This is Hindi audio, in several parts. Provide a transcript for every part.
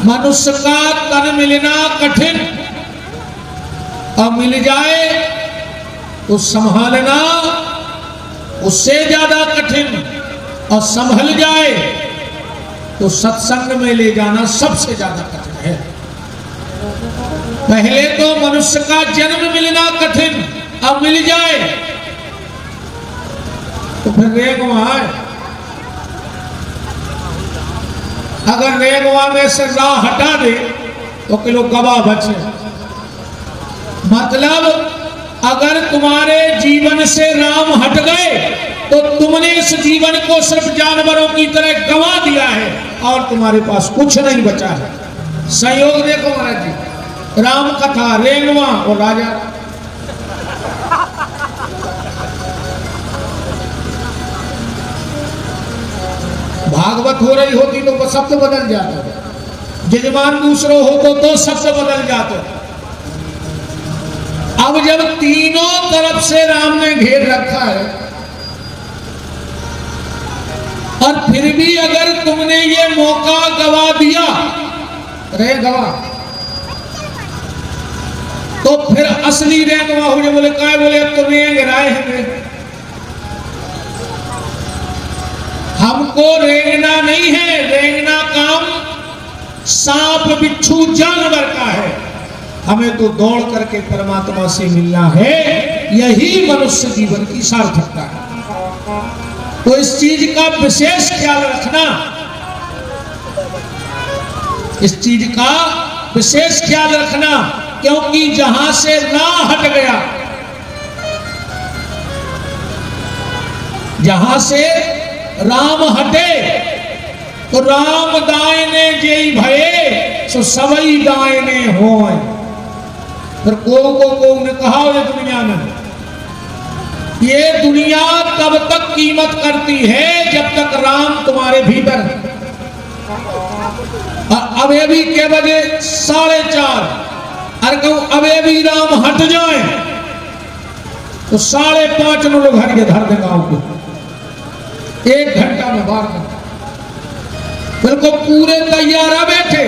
मनुष्य का तन मिलना कठिन, और मिल जाए तो संभालना उससे ज्यादा कठिन, और संभल जाए तो सत्संग में ले जाना सबसे ज्यादा कठिन है। पहले तो मनुष्य का जन्म मिलना कठिन, अब मिल जाए तो फिर रेगवा है। अगर रेगवा में से राह हटा दे तो किलो गवाह बचे। मतलब अगर तुम्हारे जीवन से राम हट गए तो तुमने इस जीवन को सिर्फ जानवरों की तरह गंवा दिया है और तुम्हारे पास कुछ नहीं बचा है। संयोग देखो महाराज जी, राम कथा, रेंगवा और राजा। भागवत हो रही होती तो शब्द बदल जाते, यजमान दूसरों होते तो शब्द बदल जाते। अब जब तीनों तरफ से राम ने घेर रखा है और फिर भी अगर तुमने ये मौका गवा दिया, रे गवा, तो फिर असली रेंगवा हो जाए। बोले काय? बोले अब तो रेंग राय है, हमको रेंगना नहीं है। रेंगना काम सांप बिच्छू जानवर का है, हमें तो दौड़ करके परमात्मा से मिलना है। यही मनुष्य जीवन की सार्थकता है। तो इस चीज का विशेष ख्याल रखना, इस चीज का विशेष ख्याल रखना, क्योंकि जहां से राह हट गया, जहां से राम हटे तो राम दायने जेई भये सो सबई दायने होए। फिर को ने कहा ये दुनिया में, ये दुनिया तब तक कीमत करती है जब तक राम तुम्हारे भीतर है। अबे भी के बजे 4:30, अरे कहूं अबे भी राम हट जाए तो 5:30 में लोग हट के धर दे गांव को, 1 घंटा में बाहर कर। बिल्कुल पूरे तैयार है, बैठे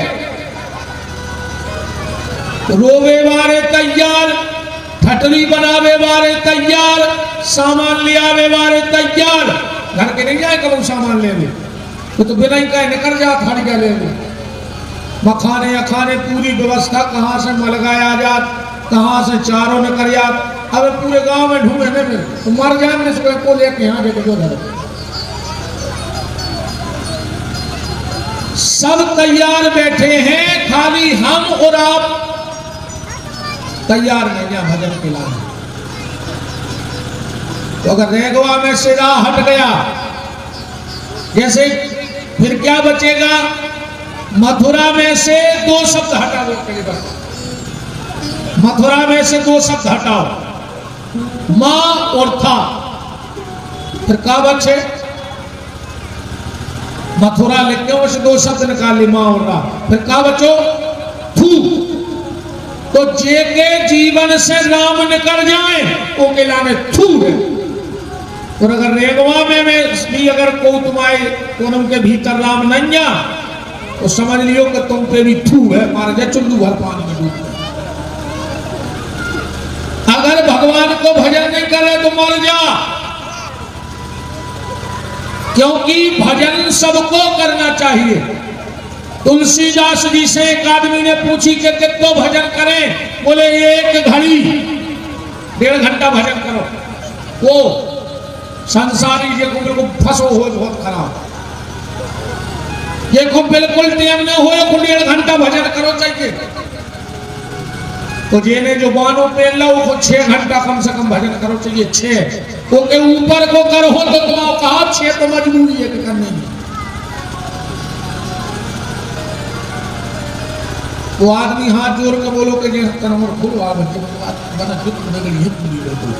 रोवे वारे तैयार, ठटरी बनावे वारे तैयार, सामान ले आवे वारे तैयार। घर के नहीं जाए कब सामान ले ले तो बिना ही कहे निकल जा थाड़ी का ले ले। मखाने अखाने पूरी व्यवस्था, कहाँ से मलगाया जात, कहाँ से चारों ने कर जात। अब पूरे गांव में ढूंढने में तो मर जाए को लेके यहाँ देखे सब तैयार बैठे हैं, खाली हम और आप तैयार नहीं है भजन के लिए। तो अगर रेगवा में से राह हट गया, जैसे फिर क्या बचेगा? मथुरा में से 2 शब्द हटाओ, मथुरा में से 2 शब्द हटाओ, मां और था। फिर क्या बचे? मथुरा लिखते हो से 2 शब्द निकाल ली, मां और रा। फिर क्या बचो? थू। तो जे के जीवन से राम निकल जाए वो के लाने थू है। और अगर रेगवा में भी अगर को तुम्हारे कोनम के भीतर राम नहीं जा तो समझ लियो कि तुम पे भी थू है, मार जा चुल्लू भर पानी में डूब। अगर भगवान को भजन नहीं करे तो मर जा, क्योंकि भजन सबको करना चाहिए। तुलसीदास जी से एक आदमी ने पूछी कि कितना भजन करें? बोले 1 घड़ी 1.5 घंटा भजन करो। वो संसारी जी को बिल्कुल फंसो हो बहुत खराब, ये को बिल्कुल टाइम न हो, 1.5 घंटा भजन करो चाहिए। तो जेने जो बानो पे लो 6 घंटा कम से कम भजन करो चाहिए। 6 को के ऊपर को करो तो तुम्हारा कहा 6 तो मजबूरी है कि करने की। वो आदमी हाथ जोड़ के बोलो कि नंबर खुलो आ बच्चे बना जुट निकली है पूरी बिल्कुल।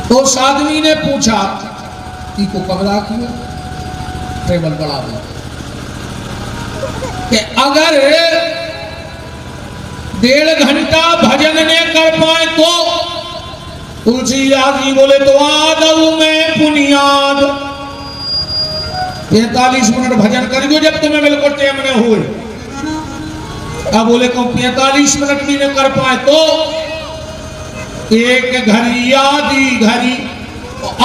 तो उस आदमी ने पूछा कि को कमरा क्यों टेबल बड़ा हो कि अगर 1.5 घंटा भजन ने कर पाए तो तुलसीदास जी बोले तो आदऊ पुनियाद। 45 मिनट भजन करियो जब तुम्हें बिल्कुल टाइम न हो। अब बोले को 45 मिनट भी न कर पाए तो एक घड़ी आधी घड़ी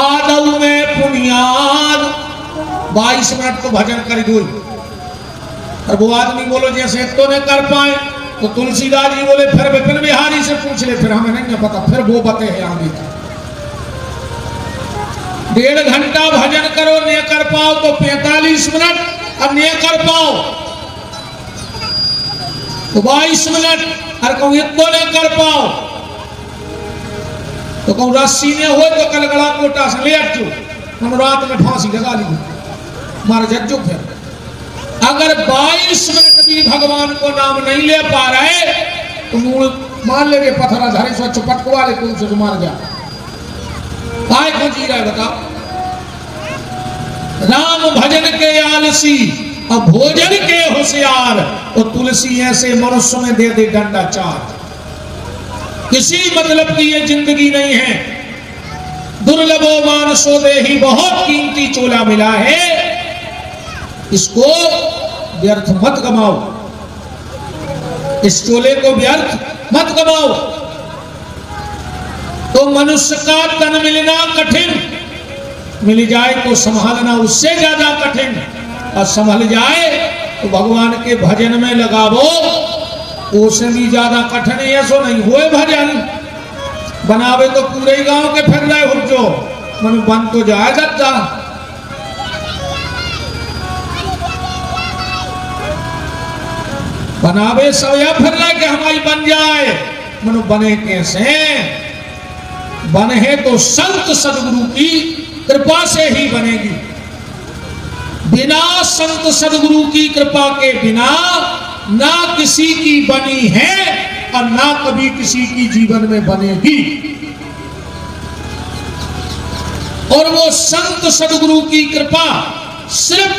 आदऊ में पुनियाद 22 मिनट तो भजन कर दो। और वो आदमी बोलो जैसे तो नहीं कर पाए तो तुलसीदास जी बोले फिर विपिन बिहारी से पूछ ले, फिर हमें नहीं पता, फिर वो बते हैं आगे। 1.5 घंटा भजन करो नहीं कर पाओ तो 45 मिनट और नहीं कर पाओ तो 22 मिनट और कहूँ इतो नहीं कर पाओ तो कहूँ रस्सी ने हो तो कल गला कोटा से ले जो हम रात में फांसी लगा ली मार जज्जो। फिर अगर 22 मिनट भी भगवान को नाम नहीं ले पा रहे तो मूल मान लेंगे पत्थरा धारे स्वच्छ पटकवा ले तुम से मार जा। काय को जी रहा है बताओ। राम भजन के आलसी और भोजन के होशियार और तुलसी ऐसे मनुष्य में दे दे डंडा चार। किसी मतलब की ये जिंदगी नहीं है। दुर्लभो मानसो देहि, बहुत कीमती चोला मिला है, इसको व्यर्थ मत गमाओ, इस चोले को व्यर्थ मत गमाओ। तो मनुष्य का तन मिलना कठिन, मिल जाए तो संभालना उससे ज्यादा कठिन, और संभल जाए तो भगवान के भजन में लगावो उससे भी ज्यादा कठिन है। ऐसो नहीं हुए भजन बनावे तो पूरे गांव के फिर रहे हो जो मन बन तो जाए जाता। बनावे सब या फिर रहे कि हमारी बन जाए, मनु बने कैसे बने तो संत सदगुरु की कृपा से ही बनेगी। बिना संत सदगुरु की कृपा के बिना ना किसी की बनी है और ना कभी किसी की जीवन में बनेगी। और वो संत सदगुरु की कृपा सिर्फ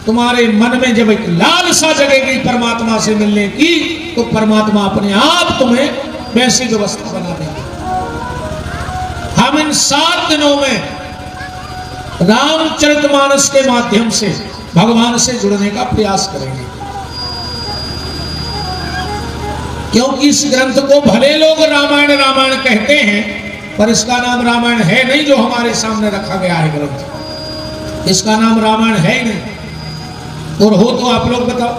तुम्हारे मन में जब एक लालसा जगेगी परमात्मा से मिलने की तो परमात्मा अपने आप तुम्हें वैसी व्यवस्था बना देगा। हम इन 7 दिनों में रामचरितमानस के माध्यम से भगवान से जुड़ने का प्रयास करेंगे, क्योंकि इस ग्रंथ को भले लोग रामायण रामायण कहते हैं पर इसका नाम रामायण है नहीं जो हमारे सामने रखा गया है ग्रंथ। इसका नाम रामायण है ही नहीं, और हो तो आप लोग बताओ।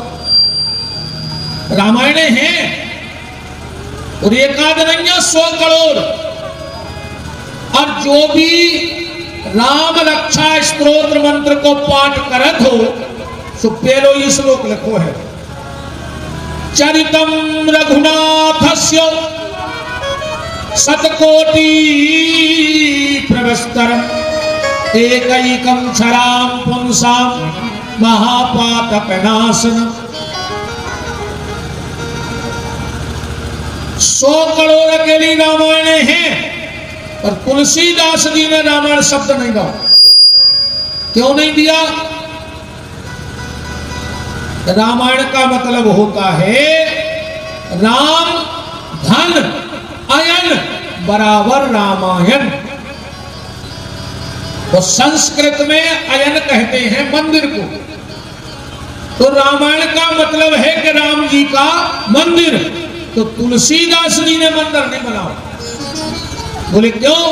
रामायण है और एकाद नहीं 100 करोड़। और जो भी राम रक्षा स्तोत्र मंत्र को पाठ करत हो सो पहलो ये श्लोक लिखो है, चरितम रघुनाथस्य शतकोटि प्रवस्तरम एकैकं क्षराम पुंसाम महापातकनाशनम। 100 करोड़ अकेली रामायण है और तुलसीदास जी ने रामायण शब्द नहीं दिया। क्यों नहीं दिया? रामायण का मतलब होता है राम धन अयन बराबर रामायण। तो संस्कृत में अयन कहते हैं मंदिर को। तो रामायण का मतलब है कि राम जी का मंदिर। तो तुलसीदास जी ने मंदिर नहीं बनाया। बोले क्यों?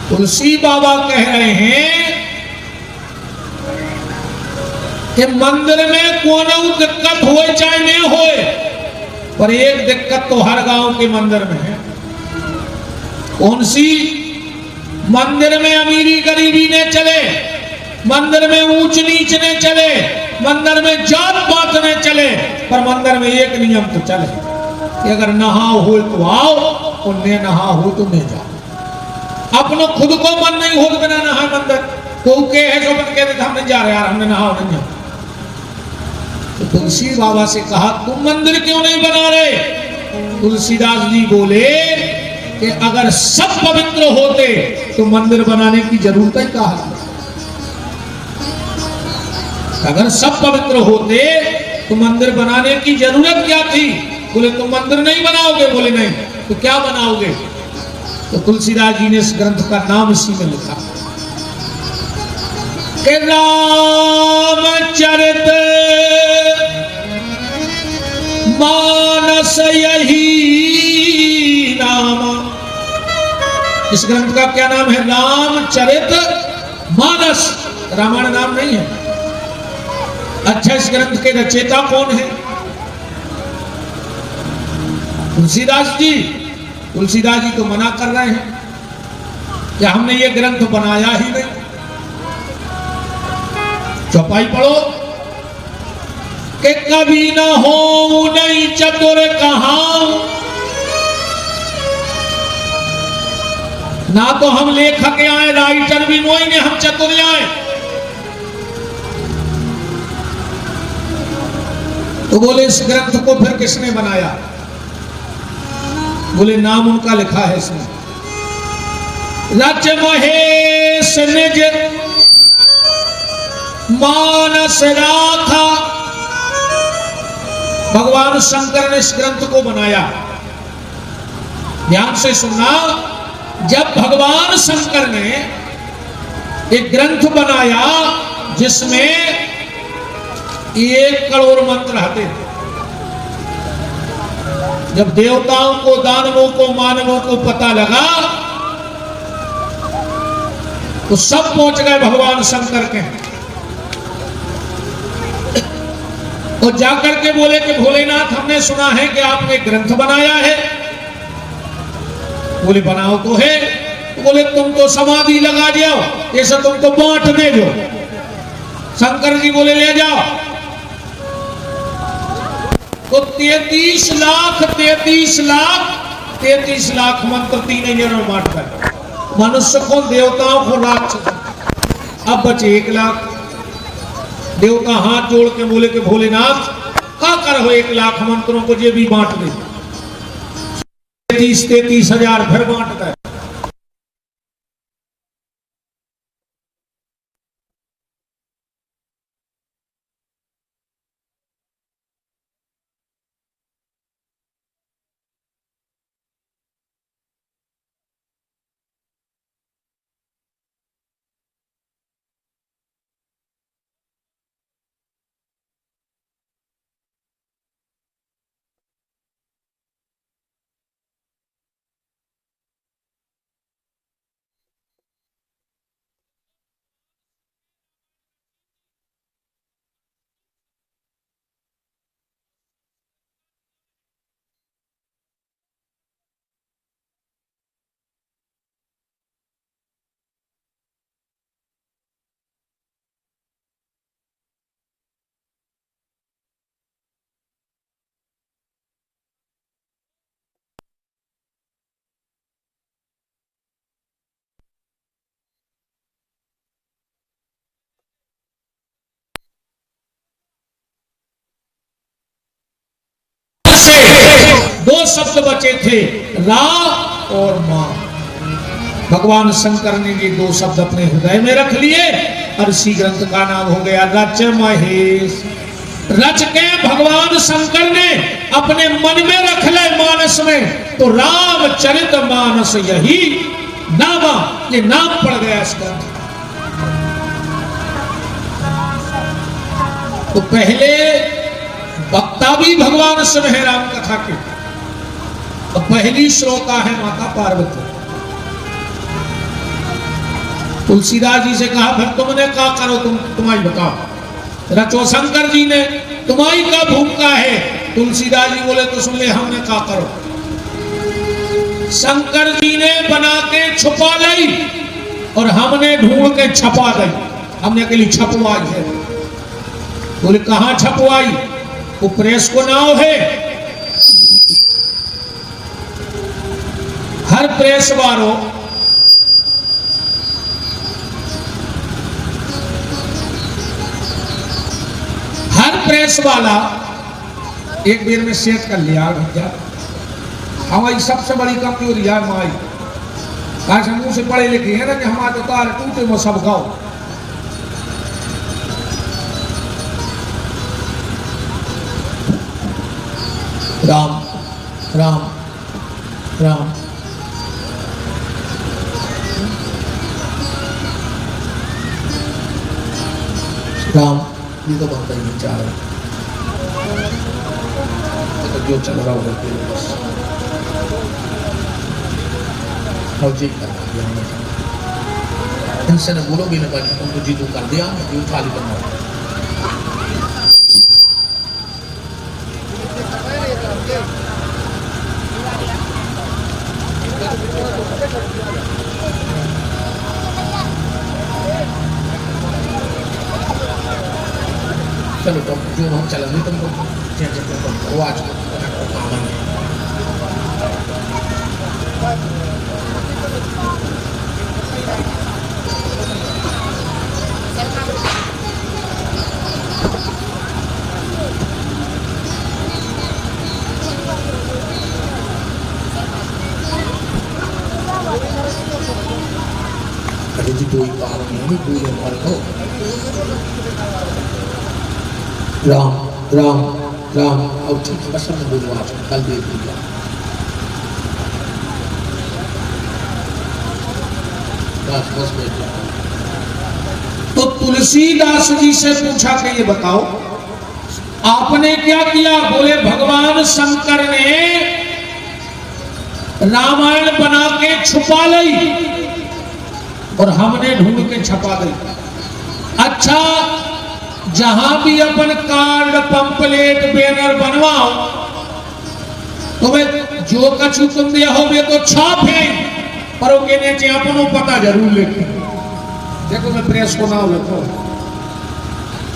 तुलसी बाबा कह रहे हैं कि मंदिर में कोनो दिक्कत होए चाहे नहीं होए, पर एक दिक्कत तो हर गांव के मंदिर में है। कौन सी? मंदिर में अमीरी गरीबी ने चले, मंदिर में ऊंच नीच ने चले, मंदिर में जात पात ने चले, पर मंदिर में एक नियम तो चले कि अगर नहाओ हो तो आओ और ने नहा हो तो नहीं जाओ। अपनो खुद को मन नहीं हो तो बिना नहाए मंदिर को के है जो बन के हम नहीं जा रहे यार, हमने नहाओ नहीं जाओ। तो तुलसी बाबा से कहा तुम मंदिर क्यों नहीं बना रहे? तुलसीदास जी बोले कि अगर सब पवित्र होते तो मंदिर बनाने की जरूरत ही कहा। अगर सब पवित्र होते तो मंदिर बनाने की जरूरत क्या थी? बोले तुम मंदिर नहीं बनाओगे? बोले नहीं। तो क्या बनाओगे? तो तुलसीदास जी ने इस ग्रंथ का नाम इसी में लिखा कि रामचरित मानस यही नाम। इस ग्रंथ का क्या नाम है? रामचरित मानस। रामायण नाम नहीं है। अच्छा, इस ग्रंथ के रचयिता कौन है? तुलसीदास जी। तुलसीदास जी तो मना कर रहे हैं कि हमने ये ग्रंथ बनाया ही नहीं। चौपाई पढ़ो कि कभी न हो नहीं चतुर कहां, ना तो हम लेखक आए, राइटर भी नोई ने, हम चतुर आए। तो बोले इस ग्रंथ को फिर किसने बनाया? बोले नाम उनका लिखा है इसमें, रच महेश निज मानस राखा। भगवान शंकर ने इस ग्रंथ को बनाया। ध्यान से सुनना, जब भगवान शंकर ने एक ग्रंथ बनाया जिसमें 1 करोड़ मंत्र आते थे, जब देवताओं को, दानवों को, मानवों को पता लगा तो सब पहुंच गए भगवान शंकर के और जाकर के बोले कि भोलेनाथ, हमने सुना है कि आपने ग्रंथ बनाया है। बोले बनाओ तो है। तो बोले तुम तो समाधि लगा जाओ, ऐसा तुमको बांट दे दो। शंकर जी बोले ले जाओ। तो 33 लाख मंत्र 3 जगह बांट कर, मनुष्य को, देवताओं को, राक्षस। अब बचे 1 लाख। देवता हाथ जोड़ के बोले कि भोलेनाथ का करो 1 लाख मंत्रों को ये भी बांट दे। 33 हजार फिर बांट गए। दो शब्द बचे थे, रा और मां। भगवान शंकर ने ये 2 शब्द अपने हृदय में रख लिए और इसी ग्रंथ का नाम हो गया रच महेश। रच के भगवान शंकर ने अपने मन में रख ले, मानस में, तो रामचरित मानस यही नामा, ये नाम पड़ गया इस ग्रंथ। तो पहले वक्ता भी भगवान शिव है राम कथा के, तो पहली श्रोता है माता पार्वती। तुलसीदास जी से कहा फिर तुमने क्या करो, तुम्हारी बताओ। रचो शंकर जी ने, तुम्हारी का भूमिका है। तुलसीदास जी बोले तो सुन ले, हमने क्या करो। शंकर जी ने बना के छुपा लाई और हमने ढूंढ के छपा दी। हमने अकेली छपवाई है। बोले कहां छपवाई? वो प्रेस को नाव है, हर प्रेस वालों प्रेस वाला एक बेर में सेट कर लिया भैया। हमारी सबसे बड़ी कमजोरी है माई, आज हम मुंह से पढ़े लिखे हैं ना कि हमारे उतार टूटे में सब गाओ। राम राम राम राम ये तो बनता ही नहीं चाह रहा, तो जो चल रहा होगा तेरे बस फौजी कर दिया हमने, इनसे न बोलो भी न बने, तुमको जीतू कर दिया क्यों खाली करना। चलो तो जो हम चलेंगे तुमको वो आज अरे जी कोई बात नहीं पूरे पर हो राम राम राम और ठीक है बस मैं बोलूँ आज कल देख लिया बस बस बैठ। तो तुलसीदास जी से पूछा कि ये बताओ आपने क्या किया? बोले भगवान शंकर ने रामायण बना के छुपा ली और हमने ढूंढ के छपा दी। अच्छा जहां भी अपन कार्ड पंपलेट बैनर बनवाओ तो वे जो कछु तुम दिया हो वे तो छाप है पर वो कहने चाहिए अपनों पता जरूर लिखे। देखो मैं प्रेस को नाम लिखो।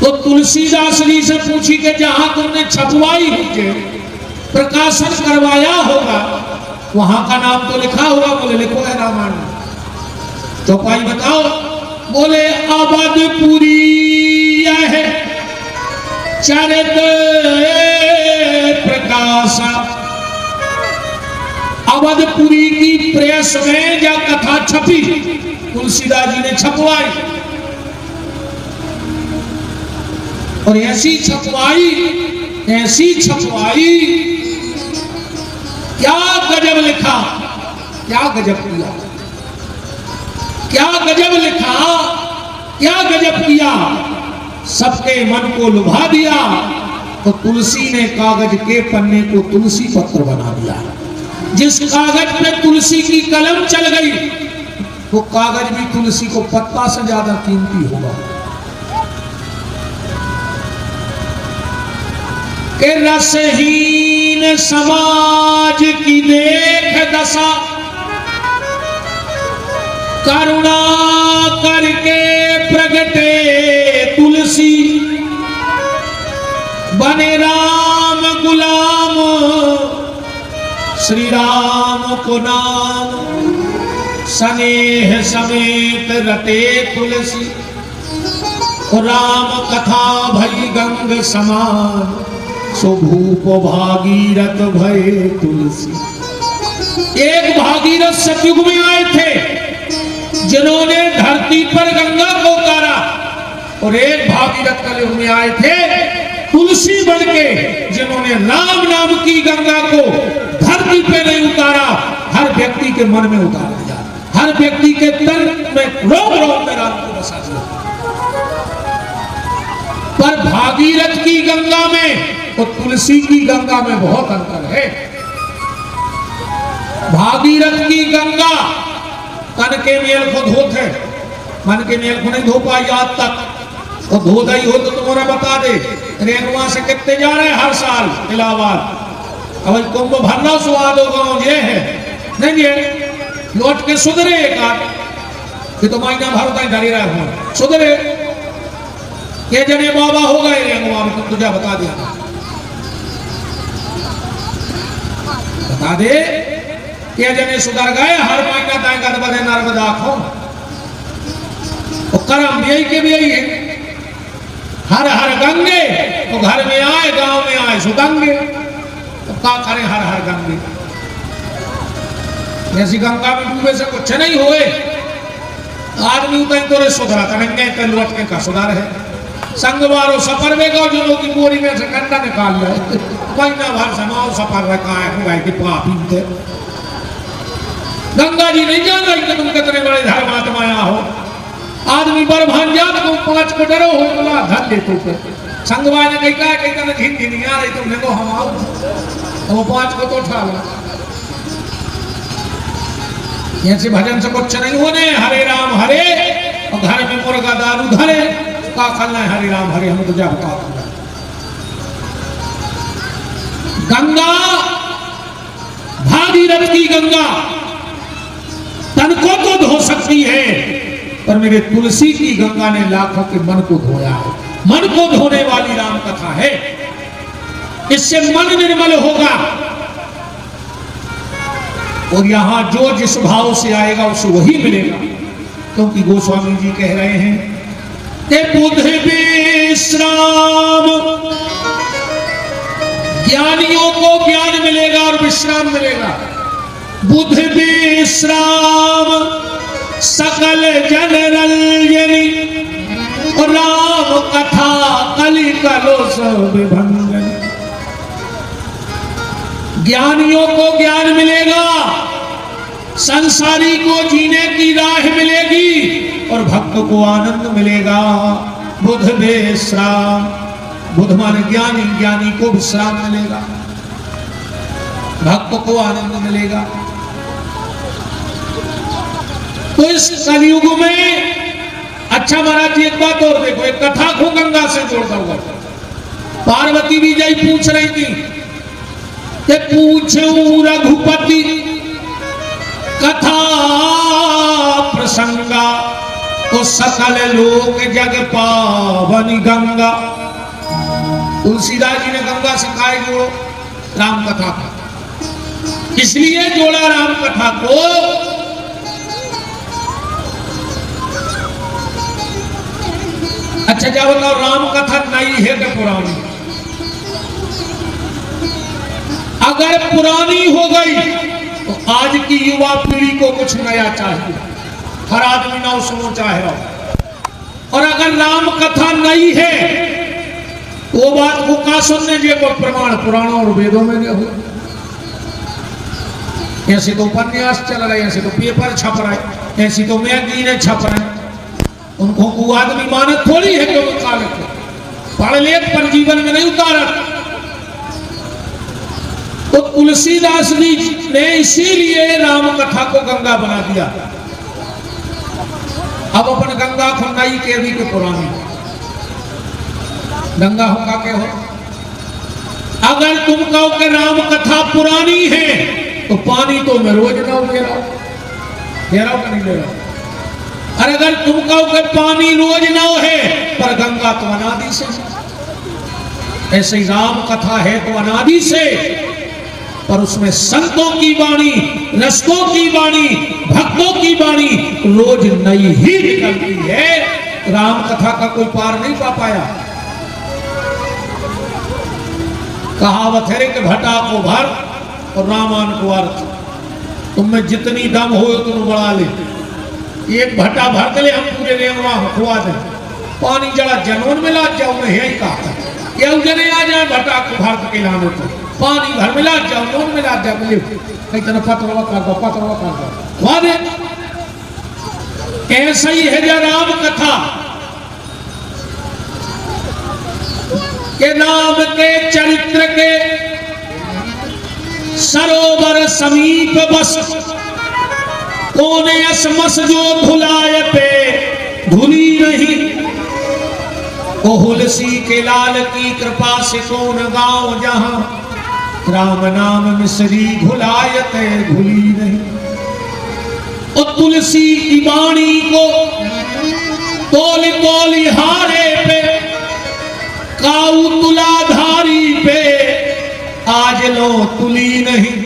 तो तुलसीदास जी से पूछी कि जहां तुमने छपवाई होके प्रकाशन करवाया होगा वहां का नाम तो लिखा होगा? बोले लिखो है रामायण। चौपाई बताओ। बोले अवधपुरी है चरित प्रकाश। अवधपुरी की प्रेस में या कथा छपी तुलसीदास जी ने छपवाई और ऐसी छपवाई क्या गजब लिखा, क्या गजब किया, क्या गजब लिखा, क्या गजब किया, सबके मन को लुभा दिया। तो तुलसी ने कागज के पन्ने को तुलसी पत्र बना दिया। जिस कागज पे तुलसी की कलम चल गई वो कागज भी तुलसी को पत्ता से ज्यादा कीमती होगा। के रसहीन समाज की देख दशा करुणा करके प्रगटे तुलसी बने राम गुलाम श्री राम को नाम स्नेह समेत रटे तुलसी राम कथा भई गंग समान सो भूप भागीरथ भये तुलसी। एक भागीरथ सतयुग में आए थे जिन्होंने धरती पर गंगा को उतारा और एक भागीरथ कलयुग में आए थे तुलसी बनके जिन्होंने राम नाम की गंगा को धरती पे नहीं उतारा हर व्यक्ति के मन में उतार दिया, हर व्यक्ति के तन में रोग रोग में राम को बसा दिया। पर भागीरथ की गंगा में और तुलसी की गंगा में बहुत अंतर है। भागीरथ की गंगा तन के मेल को धोते, मन के मेल को नहीं धो पाई आज तक। और धो दई हो तो तुम्हारा बता दे रेणुआ से कितने जा रहे हैं हर साल इलाहाबाद। अब कुंभ भरना स्वाद होगा ये है नहीं ये लौट के सुधरे एक ये तो महीना भर तक डरी रहे हो सुधरे ये जने बाबा हो गए रेणुआ में। तुम तुझे बता दिया बता दे ये जने सुधर गए हर महीना तय कर बने नर्मदा खो करम यही के भी यही है। हर हर गंगे तो घर में आए गांव में आए सुगंगे तो क्या करें हर हर गंगे। जैसी गंगा में डूबे से कुछ नहीं हुए आदमी उतर तो सुधरा करेंगे लौट के का सुधार है। संगवारो सफर में गो जो की बोरी में से कंडा निकाल रहे महीना भर समाओ सफर रखा है कि पापी थे। गंगा जी नहीं जान रही कि तुम कितने बड़े धर्मात्मा हो। आदमी पर भांजा तुम 5 को डरो हो बोला धर ले तो संगवा ने कही ना हिंदी नहीं आ रही तुमने को हम आओ तो वो 5 को तो उठा लो। ऐसे भजन से कुछ नहीं होने। हरे राम हरे और घर में मुर्गा दारू धरे का खाना है हरे राम हरे हम तो जा बता। गंगा भागीरथ की गंगा तन को तो धो सकती है पर मेरे तुलसी की गंगा ने लाखों के मन को धोया है। मन को धोने वाली राम कथा है। इससे मन निर्मल होगा और यहां जो जिस भाव से आएगा उसे वही मिलेगा। क्योंकि गोस्वामी जी कह रहे हैं कि बुध विश्राम ज्ञानियों को ज्ञान मिलेगा और विश्राम मिलेगा। बुध विश्राम सकल जन रंजनी और राम कथा कलि कलो सब भंजन। ज्ञानियों को ज्ञान मिलेगा, संसारी को जीने की राह मिलेगी और भक्त को आनंद मिलेगा। बुध विश्राम, बुध माने ज्ञानी, ज्ञानी को विश्राम मिलेगा, भक्त को आनंद मिलेगा। तो इस कलयुग में अच्छा महाराज जी एक बात और देखो, एक कथा को गंगा से जोड़ता हुआ पार्वती भी जय पूछ रही थी कि पूछूं रघुपति कथा प्रसंगा तो सकल लोक जग पावनी गंगा। तुलसीदास जी ने गंगा से काय जोड़ो राम कथा का, इसलिए जोड़ा राम कथा को। अच्छा क्या बताओ, राम कथा नई है कि पुरानी? अगर पुरानी हो गई तो आज की युवा पीढ़ी को कुछ नया चाहिए, हर आदमी ना सुनो चाहे रहो। और अगर राम कथा नई है वो बात को का सुनने जे को प्रमाण पुराणों और वेदों में नहीं हुआ। ऐसे तो उपन्यास चल रहे, ऐसे तो पेपर छप रहे, ऐसी तो मैगजीनें छप रहे। उनको को आदमी मानत थोड़ी है कि वो काल पढ़ ले पर जीवन में नहीं उतारत। तो तुलसीदास जी ने इसीलिए राम कथा को गंगा बना दिया। अब अपन गंगा को नई के भी के पुरानी गंगा होगा के हो। अगर तुम कहो कि राम कथा पुरानी है तो पानी तो मैं रोज ना ले रहा हूं नहीं ले रहा। और अगर तुम कहो कि पानी रोज ना है पर गंगा तो अनादि से, ऐसे ही राम कथा है तो अनादि से, पर उसमें संतों की वाणी, रसकों की वाणी, भक्तों की वाणी रोज नई ही निकलती है। राम कथा का कोई पार नहीं पा पाया। कहावत है कि घटा को भर और रामान को अर्थ। तुम में जितनी दम हो तुम बढ़ा ले, एक भट्टा भर के ले हम पूरे रेंगवा खुआ दे, पानी जड़ा जनोन में ला जाओ मैं यही कहा ये जने आ जाए भट्टा को भर के लाने तो पानी घर में ला जाओ, नोन में ला जाओ, कहीं तरह पत्रवा कर दो खुआ दे। ऐसा ही है राम कथा के नाम के चरित्र के सरोवर समीप बस कोने असमस जो धुलाए पे धुली नहीं। ओ हुलसी के लाल की कृपा से कौन गांव जहां राम नाम मिसरी घुलायत घुली नहीं। ओ तुलसी की वाणी को तोली तोली हारे पे काऊ तुलाधारी पे आज लो तुली नहीं।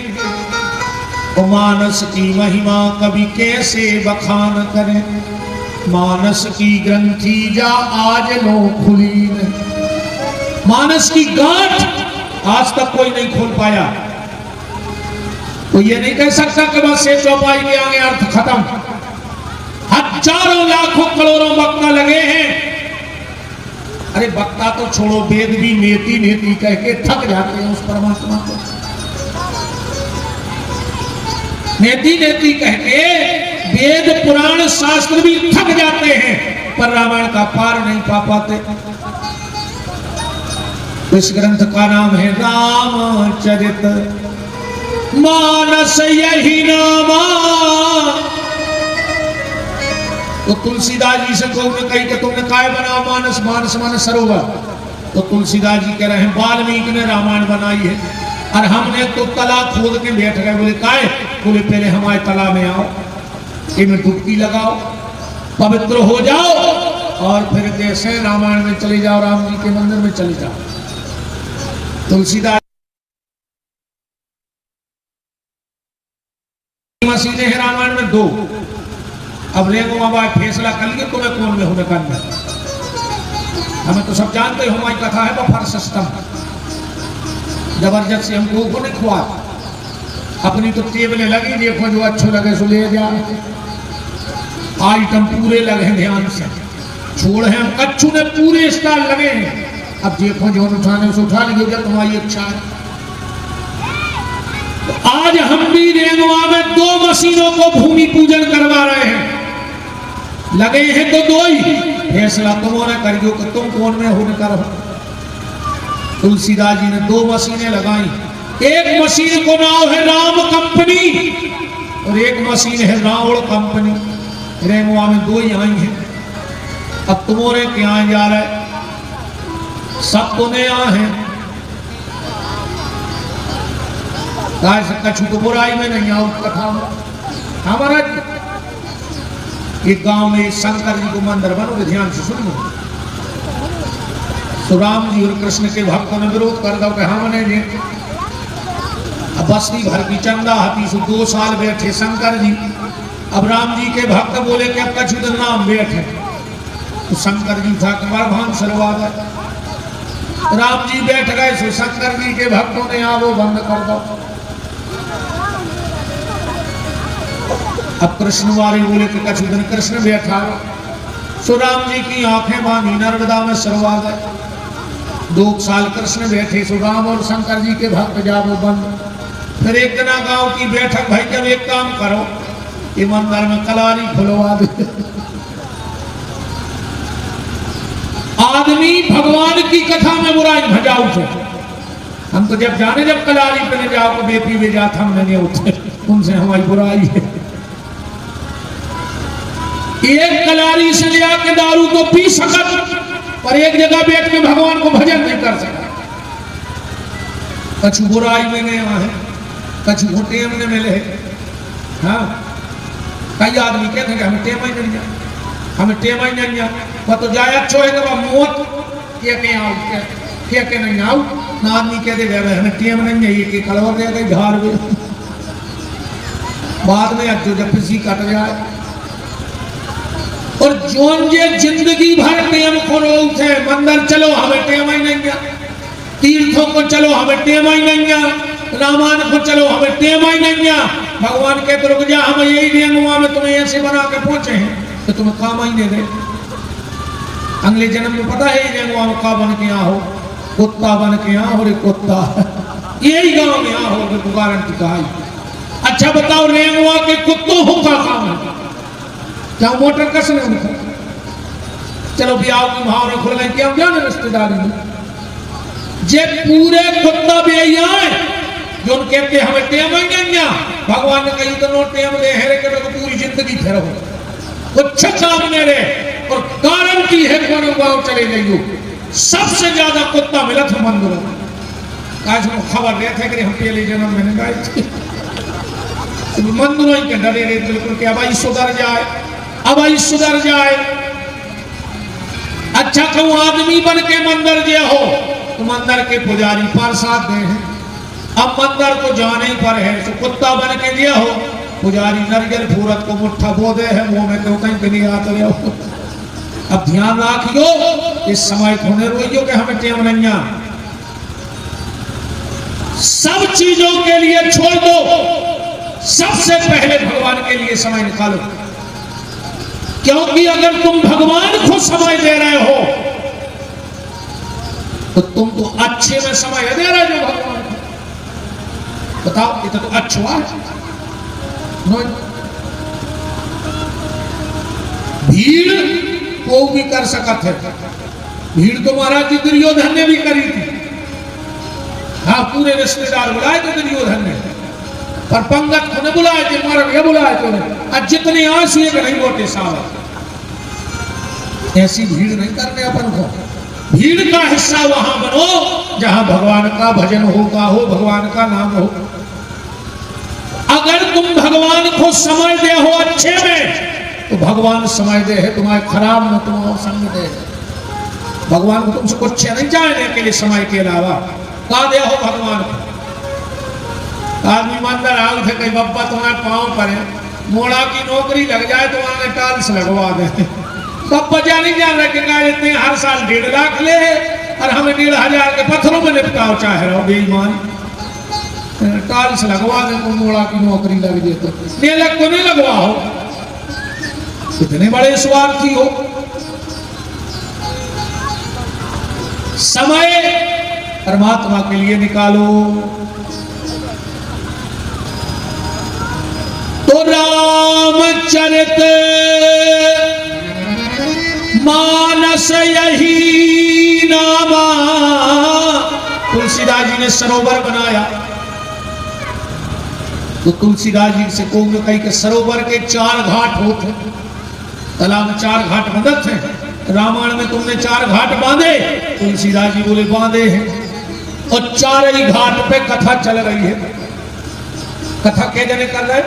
ओ मानस की महिमा कवि कैसे बखान करे, मानस की ग्रंथि जा आज लो खुली नहीं। मानस की गांठ आज तक कोई नहीं खोल पाया। तो ये नहीं कह सकता कि बस ये चौपाई के आगे अर्थ खत्म। हजारों लाखों करोड़ों वक्ता लगे हैं। अरे वक्ता तो छोड़ो, वेद भी नेति नेति कह के थक जाते हैं उस परमात्मा को। नेति नेति कह के वेद पुराण शास्त्र भी थक जाते हैं पर रामायण का पार नहीं पा पाते। इस ग्रंथ का नाम है रामचरित मानस, यही नामा। तो तुलसीदास जी से तुमने कही कि तुमने काय बना मानस, मानस मानस सरोवर। तो तुलसीदास जी कह रहे हैं वाल्मीकि ने रामायण बनाई है और हमने तो तालाब खोद के बैठ गए। बोले काय? बोले पहले हमारे तालाब में आओ, इनमें डुबकी लगाओ, पवित्र हो जाओ और फिर कैसे रामायण में चले जाओ, राम जी के मंदिर में चले जाओ। तुलसीदास मसीने हैं रामायण में 2। अब रेगो बाबा फैसला कर लिए तुम्हें कौन में होने करना। हमें तो सब जानते हो हमारी कथा है बफर सिस्टम। जबरदस्ती हमको को नहीं खुआ, अपनी तो टेबलें लगी, देखो जो अच्छो लगे सो ले जा। आइटम पूरे लगे ध्यान से, छोड़ हैं कच्चू ने पूरे स्टाल लगे हैं। अब देखो जो उठाने से उठा लीजिएगा, तुम्हारी इच्छा है। तो आज हम भी रेगवा में 2 मशीनों को भूमि पूजन करवा रहे हैं। लगे हैं तो 2 ही, फैसला तुमने करियो कि तुम कौन में होने कर। तुलसीदास जी ने 2 मशीनें लगाई। एक मशीन को नाम है राम कंपनी और एक मशीन है रावण कंपनी। रेगवा में 2 ही आई हैं। अब तुम्हारे क्या जा रहा है, सब तो नया है। कछु तो बुराई में नहीं आओ कथा में। हमारा एक गांव में शंकर जी को मंदिर बनोगे, ध्यान से सुनो। तो राम जी और कृष्ण के भक्तों ने विरोध कर दो कि हमने जी अब बस्ती भर की चंदा हाथी से 2 साल बैठे शंकर जी। अब राम जी के भक्त बोले कि अब कछु दिन नाम बैठे। तो शंकर जी था कि भान सरवा गए। राम जी बैठ गए, सो शंकर जी के भक्तों ने यहाँ वो बंद कर दो। अब कृष्ण वाले बोले कि कछु दिन कृष्ण बैठा। सो राम जी की आंखें बांधी नर्मदा में सरवा गए। 2 साल कृष्ण बैठे, सो राम और शंकर जी के भक्त जाओ बंद। फिर एक दिन गांव की बैठक, भाई जब एक काम करो, ये मंदिर में कलारी खुलवा दे। आदमी भगवान की कथा में बुराई भजाऊ थे। हम तो जब जाने जब कलारी पे जाओ तो बेपी वे जात हम नहीं उठे, उनसे हमारी बुराई है। एक कलारी से ले आके दारू तो पी सकत, पर एक जगह बैठ के भगवान को भजन नहीं कर सकता। कछु बुराई में नहीं है, कछु घोटे में मिले। हाँ, कई आदमी कहते हैं कि हमें टेम ही नहीं, हमें टेम ही नहीं। वह तो जाए अच्छो है कि मौत के आओ के नहीं आओ ना। आदमी कह दे हमें टेम नहीं है, कि कलवर दे गई झाड़ में बाद में अच्छो जब किसी कट जाए। और जोन जे जिंदगी भर टेम को रोकते हैं, मंदिर चलो हमें टेम ही नहीं गया, तीर्थों को चलो हमें टेम ही नहीं गया, रामायण को चलो हमें टेम ही नहीं गया। भगवान कहते रुक जा, हम यही रेंगुआ में तुम्हें ऐसे बना के पहुंचे हैं तो तुम्हें काम ही नहीं दे। अगले जन्म में पता है रेंगुआ में का बन के यहाँ हो, कुत्ता बन के यहाँ हो। कुत्ता यही गांव में यहाँ हो गारंटी कहा। अच्छा बताओ रेंगुआ के कुत्तों हो का काम है क्या? मोटर कसने उनका चलो ब्याह की भाव ने खुल गए क्या जाने रिश्तेदारी में जे पूरे कुत्ता भी आए जो कहते हमें टेम ही नहीं गया। भगवान ने कही तो नो टेम दे है रे तो पूरी जिंदगी फिर हो कुछ काम नहीं रे। और गारंटी है कौन गाँव चले जाइयो सबसे ज्यादा कुत्ता मिला था मंदिर। आज हम खबर रहे थे कि हम पहले जन्म में गए मंदिरों के डरे रहे बिल्कुल कि अब आई सुधर जाए, अब आई सुधर जाए। अच्छा कहूँ आदमी बन के मंदिर जे हो तो मंदिर के पुजारी प्रसाद दे हैं। अब मंदिर को जाने पर है तो कुत्ता बन के जे हो पुजारी नरियल फूरत को मुट्ठा बोदे है मुंह में तो कहीं नहीं आते हो। अब ध्यान रखियो इस समय खोने रोइयो कि हमें टेम नहीं आ। सब चीजों के लिए छोड़ दो, सबसे पहले भगवान के लिए समय निकालो। क्योंकि अगर तुम भगवान को समय दे रहे हो तो तुम तो अच्छे में समय दे रहे हो भगवान को। बताओ ये तो अच्छा है। भीड़ को भी कर सकत है। भीड़ तो महाराज जी दुर्योधन ने भी करी थी। हाँ, पूरे रिश्तेदार बुलाए थे दुर्योधन ने, पर पंगत को न बुलाए थे, मारा बुलाए थे और जितने आंसू एक नहीं बोटे साहब। ऐसी भीड़ नहीं करने अपन को। भीड़ का हिस्सा वहां बनो जहां भगवान का भजन होगा, हो भगवान का नाम हो। अगर तुम भगवान को समय दे हो अच्छे में, तो भगवान समय दे है तुम्हारे खराब में, तुम संग दे। भगवान को तुमसे कुछ नहीं जानने के लिए समय के अलावा का दे हो भगवान को। आदमी मंदिर आल थे कहीं बब्बा तुम्हारे पांव पर है, मोड़ा की नौकरी लग जाए तो वहां टाल्स लगवा दे। बब्बा जा नहीं जान रहे कि हर साल 1.5 लाख ले और हमें 1.5 के पत्थरों में निपटाओ चाहे रहो बेईमान। टाल्स लगवा दे तो मोड़ा की नौकरी लग जाए तो लग को नहीं लगवाओ। कितने बड़े स्वार्थी हो। समय परमात्मा के लिए निकालो तो रामचरित मानस यही नामा। तुलसीदास जी ने सरोवर बनाया तो तुलसीदास जी से कहूंगे कहीं के सरोवर के 4 घाट होते, तालाब में 4 घाट बंधत हैं। रामायण में तुमने 4 घाट बांधे, तुलसीदास जी बोले बांधे हैं। और 4 ही घाट पे कथा चल रही है। कथा के जने कर रहे?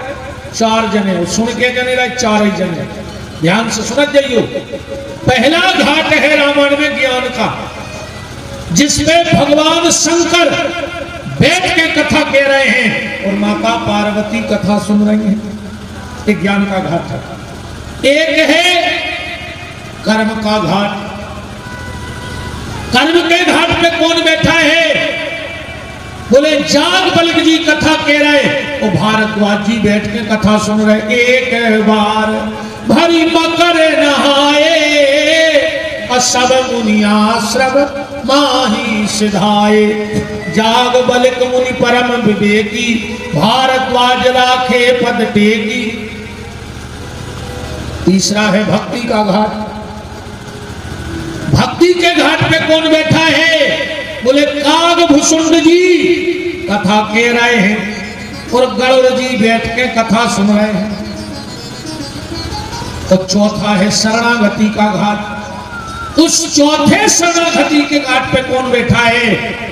4 जने। सुन के जने रहे 4 ही जने। ध्यान से सुनत जाइयो। पहला घाट है रामायण में ज्ञान का, जिसमें भगवान शंकर बैठ के कथा कह रहे हैं और माता पार्वती कथा सुन रही हैं। एक ज्ञान का घाट है। एक है कर्म का घाट। कर्म के घाट पे कौन बैठा है? बोले जाग बल्क जी कथा कह रहे और भारद्वाज जी बैठ के कथा सुन रहे। एक बार भरी मकर नहाए और सब मुनियाश्रम माही सिधाए। जाग बलिक मुनि परम विवेकी भारद्वाज राखे पद टेकी। तीसरा है भक्ति का घाट। भक्ति के घाट पे कौन बैठा है? बोले काग भुसुंड जी कथा कह रहे हैं और गरुड़ जी बैठ के कथा सुन रहे हैं। तो चौथा है शरणागति का घाट। उस चौथे शरणागति के घाट पे कौन बैठा है?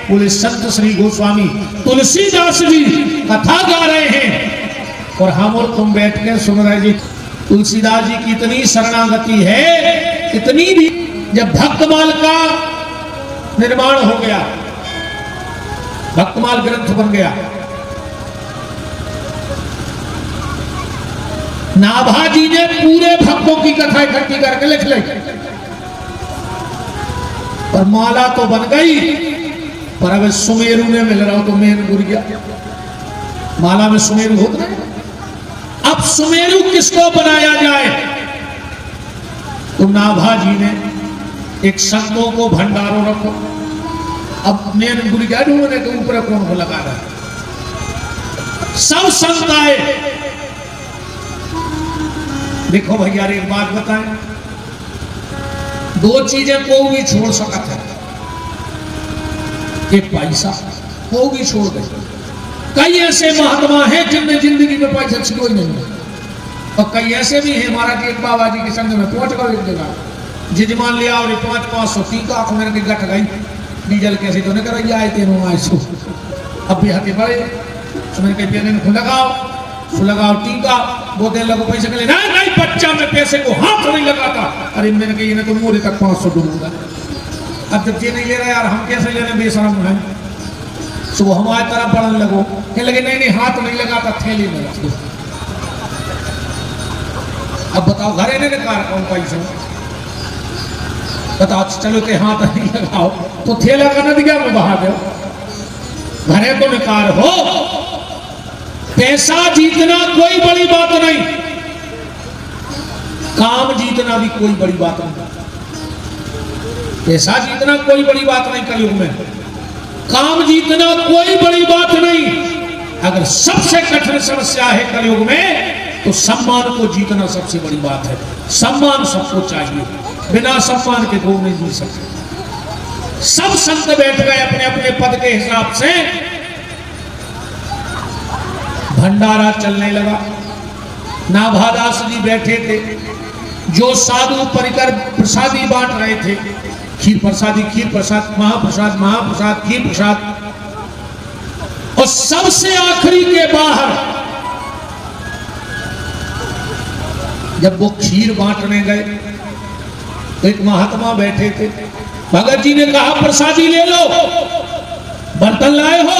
बोले संत श्री गोस्वामी तुलसीदास जी कथा गा रहे हैं और हम और तुम बैठ के सुन रहे जी। तुलसीदास जी की इतनी शरणागति है, इतनी भी, जब भक्तमाल का निर्माण हो गया, भक्तमाल ग्रंथ बन गया, नाभाजी ने पूरे भक्तों की कथा इकट्ठी करके लिख ली। पर माला तो बन गई, पर अब सुमेरु ने मिल रहा हो तो मेन गुर गया। माला में सुमेरु होता है। अब सुमेरु किसको बनाया जाए? तो नाभाजी ने एक संतों को भंडारों रखो। अब मेन गुरु क्या ढूंढने के ऊपर कौन को लगा रहा है? सब संत आए। देखो भैया एक बात बताएं, 2 चीजें को भी छोड़ सकता है। एक पैसा को भी छोड़ दे। कई ऐसे महात्मा हैं जिनमें जिंदगी में पैसा कोई नहीं है, और कई ऐसे भी हैं। महाराज एक बाबा जी के संग में पहुंच कर एक जगह जिजमान लिया और 500 टीका मेरे के गट गई डीजल कैसे तो नहीं कर आए तेनों आए सो। अब भी हाथी बड़े सुन के पेन लगाओ टीका वो दे लगो पैसे के लिए नहीं बच्चा में पैसे को हाथ नहीं लगाता। अरे मैंने कही ना तो मोरे तक 500 डूबूंगा। अब जब ये नहीं ले रहा यार हम कैसे लेने बेशरम है। सो हमारे तरफ बढ़ने लगो कह लगे नहीं हाथ नहीं लगाता थैली में रख दो। अब बताओ घरे ने कार कौन पैसा बताओ चलो के हाथ नहीं लगाओ तो थैला का नदिया में बहा दो। घरे तो निकार हो। पैसा जीतना कोई बड़ी बात नहीं, काम जीतना भी कोई बड़ी बात नहीं। पैसा जीतना कोई बड़ी बात नहीं कलयुग में, काम जीतना कोई बड़ी बात नहीं। अगर सबसे कठिन समस्या है कलयुग में तो सम्मान को जीतना सबसे बड़ी बात है। सम्मान सबको चाहिए, बिना सम्मान के लोग नहीं जी सकते। सब संत बैठ गए अपने अपने पद के हिसाब से, भंडारा चलने लगा। नाभादास जी बैठे थे, जो साधु परिकर प्रसादी बांट रहे थे, खीर प्रसादी, खीर प्रसाद, महाप्रसाद, महाप्रसाद, खीर प्रसाद। और सबसे आखिरी के बाहर जब वो खीर बांटने गए तो एक महात्मा बैठे थे। भगत जी ने कहा प्रसादी ले लो, बर्तन लाए हो?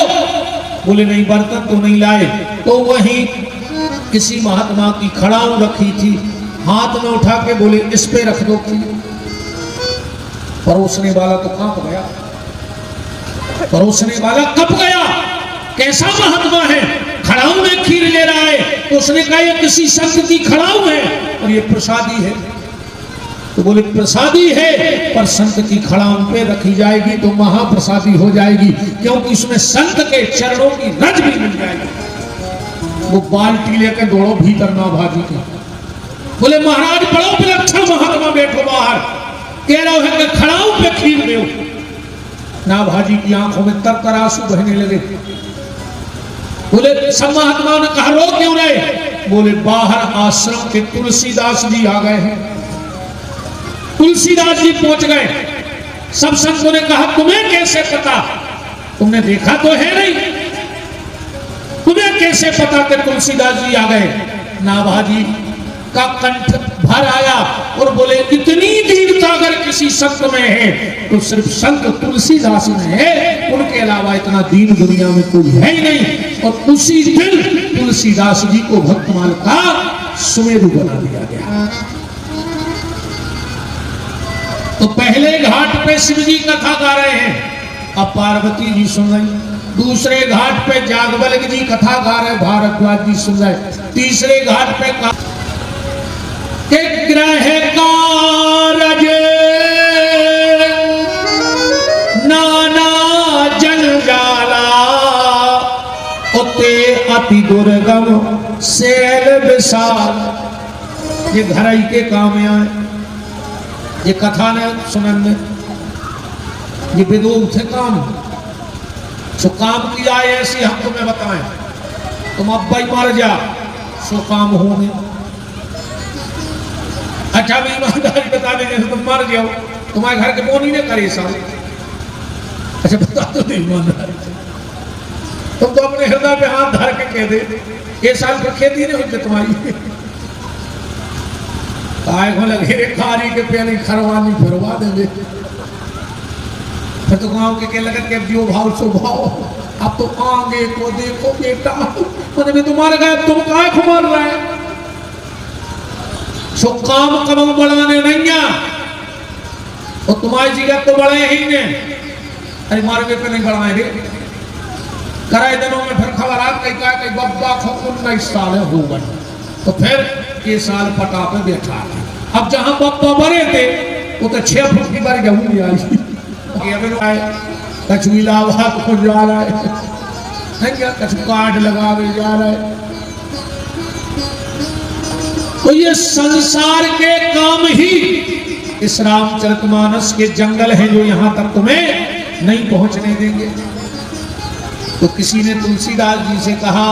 बोले नहीं, बर्तन तो नहीं लाए। तो वहीं किसी महात्मा की खड़ाऊ रखी थी, हाथ में उठा के बोले इस पे रख दो खीर। परोसने वाला तो कांप गया, परोसने वाला कप गया, कैसा महात्मा है, खड़ाऊ में खीर ले रहा है। तो उसने कहा ये किसी संत की खड़ाऊ है और ये प्रसादी है। तो बोले प्रसादी है पर संत की खड़ाऊ पे रखी जाएगी तो महाप्रसादी हो जाएगी, क्योंकि उसमें संत के चरणों की रज भी मिल जाएगी। वो बाल्टी लेकर दौड़ो भीतर नाभाजी के, बोले महाराज बड़ो विलक्षण महात्मा बैठो बाहर, कह रहा है कि खड़ाऊ पे खीर दो। नाभाजी की आंखों में तर आंसू बहने लगे। बोले सब महात्माओं ने कहा रो क्यों रहे? बोले बाहर आश्रम के तुलसीदास जी आ गए हैं। तुलसीदास जी पहुंच गए। सब संतों ने कहा तुम्हें कैसे पता, तुमने देखा तो है नहीं, तुम्हें कैसे पता कि तुलसीदास जी आ गए? नाभाजी का कंठ भर आया और बोले इतनी दीनता अगर किसी संत में है तो सिर्फ संत तुलसीदास में है, उनके अलावा इतना दीन दुनिया में कोई है ही नहीं। और उसी दिन तुलसीदास जी को भक्तमाल का सुमेरु बना दिया गया। तो पहले घाट पे शिव जी कथा गा रहे हैं, अब पार्वती जी सुन रही। दूसरे घाट पे जागबल्क जी कथा गा रहे, भारद्वाज जी सुन रहे। तीसरे घाट पे के ग्रह कारज नाना जंजाला, उते अति दुर्गम शैल विशाल। ये घरई के काम आए, ये कथा ने सुनन में, ये विदोम थे काम। सो काम किया है ऐसी हम तुम्हें बताएं, तुम अब भाई मर जा सो काम होने। अच्छा भी ईमानदारी बता देंगे तुम मर जाओ, तुम्हारे घर के बोनी ने करे साल। अच्छा बता दो ईमानदारी, तुम तो अपने हृदय पे हाथ धर के कह दे ये साल पर खेती नहीं होती तुम्हारी। काय को लगे खारी के पहले खरवानी फिरवा देंगे, फिर तो गाँव के लगत के जो भाव सो भाव। अब तो आगे को देखो बेटा, मैंने तुम्हारे गए तुम काय को मर रहे हैं? सो काम कम बढ़ाने नहीं आ, और तुम्हारी जगह तो बढ़े ही ने। अरे मार्गे पे नहीं बढ़ाए रे, कराए दिनों में फिर खबर आ कहीं का कहीं बब्बा खो 19 साल हो गए, तो फिर ये साल पटा पे बैठा। अब जहां बब्बा बड़े थे वो तो 6 फुट की बार गेहूं भी आई, कछु इलाहाबाद को जा रहा है क्या, कछु कार्ड लगा जा रहा है। तो ये संसार के काम ही इस रामचरितमानस के जंगल हैं जो यहां तक तुम्हें नहीं पहुंचने देंगे। तो किसी ने तुलसीदास जी से कहा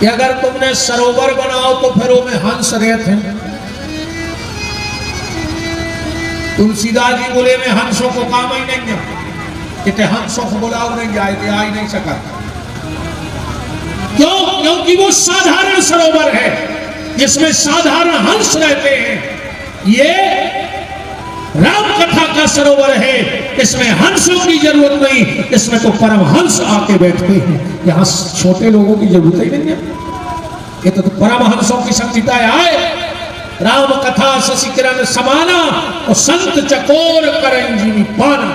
कि अगर तुमने सरोवर बनाओ तो फिर वो में हंस रहते हैं। तुलसीदास जी बोले मैं हंसों को काम ही नहीं है, कि हंसों को बुलाओ नहीं जाए थे, आ ही नहीं सका। क्यों? क्योंकि वो साधारण सरोवर है जिसमें साधारण हंस रहते हैं। ये राम कथा का सरोवर है, इसमें हंसों की जरूरत नहीं, इसमें तो परमहंस आके बैठते हैं। यहाँ छोटे लोगों की जरूरत ही नहीं है, ये तो परमहंसों की संगीता आए। राम कथा शशि किरण समाना और संत चकोर करें जीवी पाना।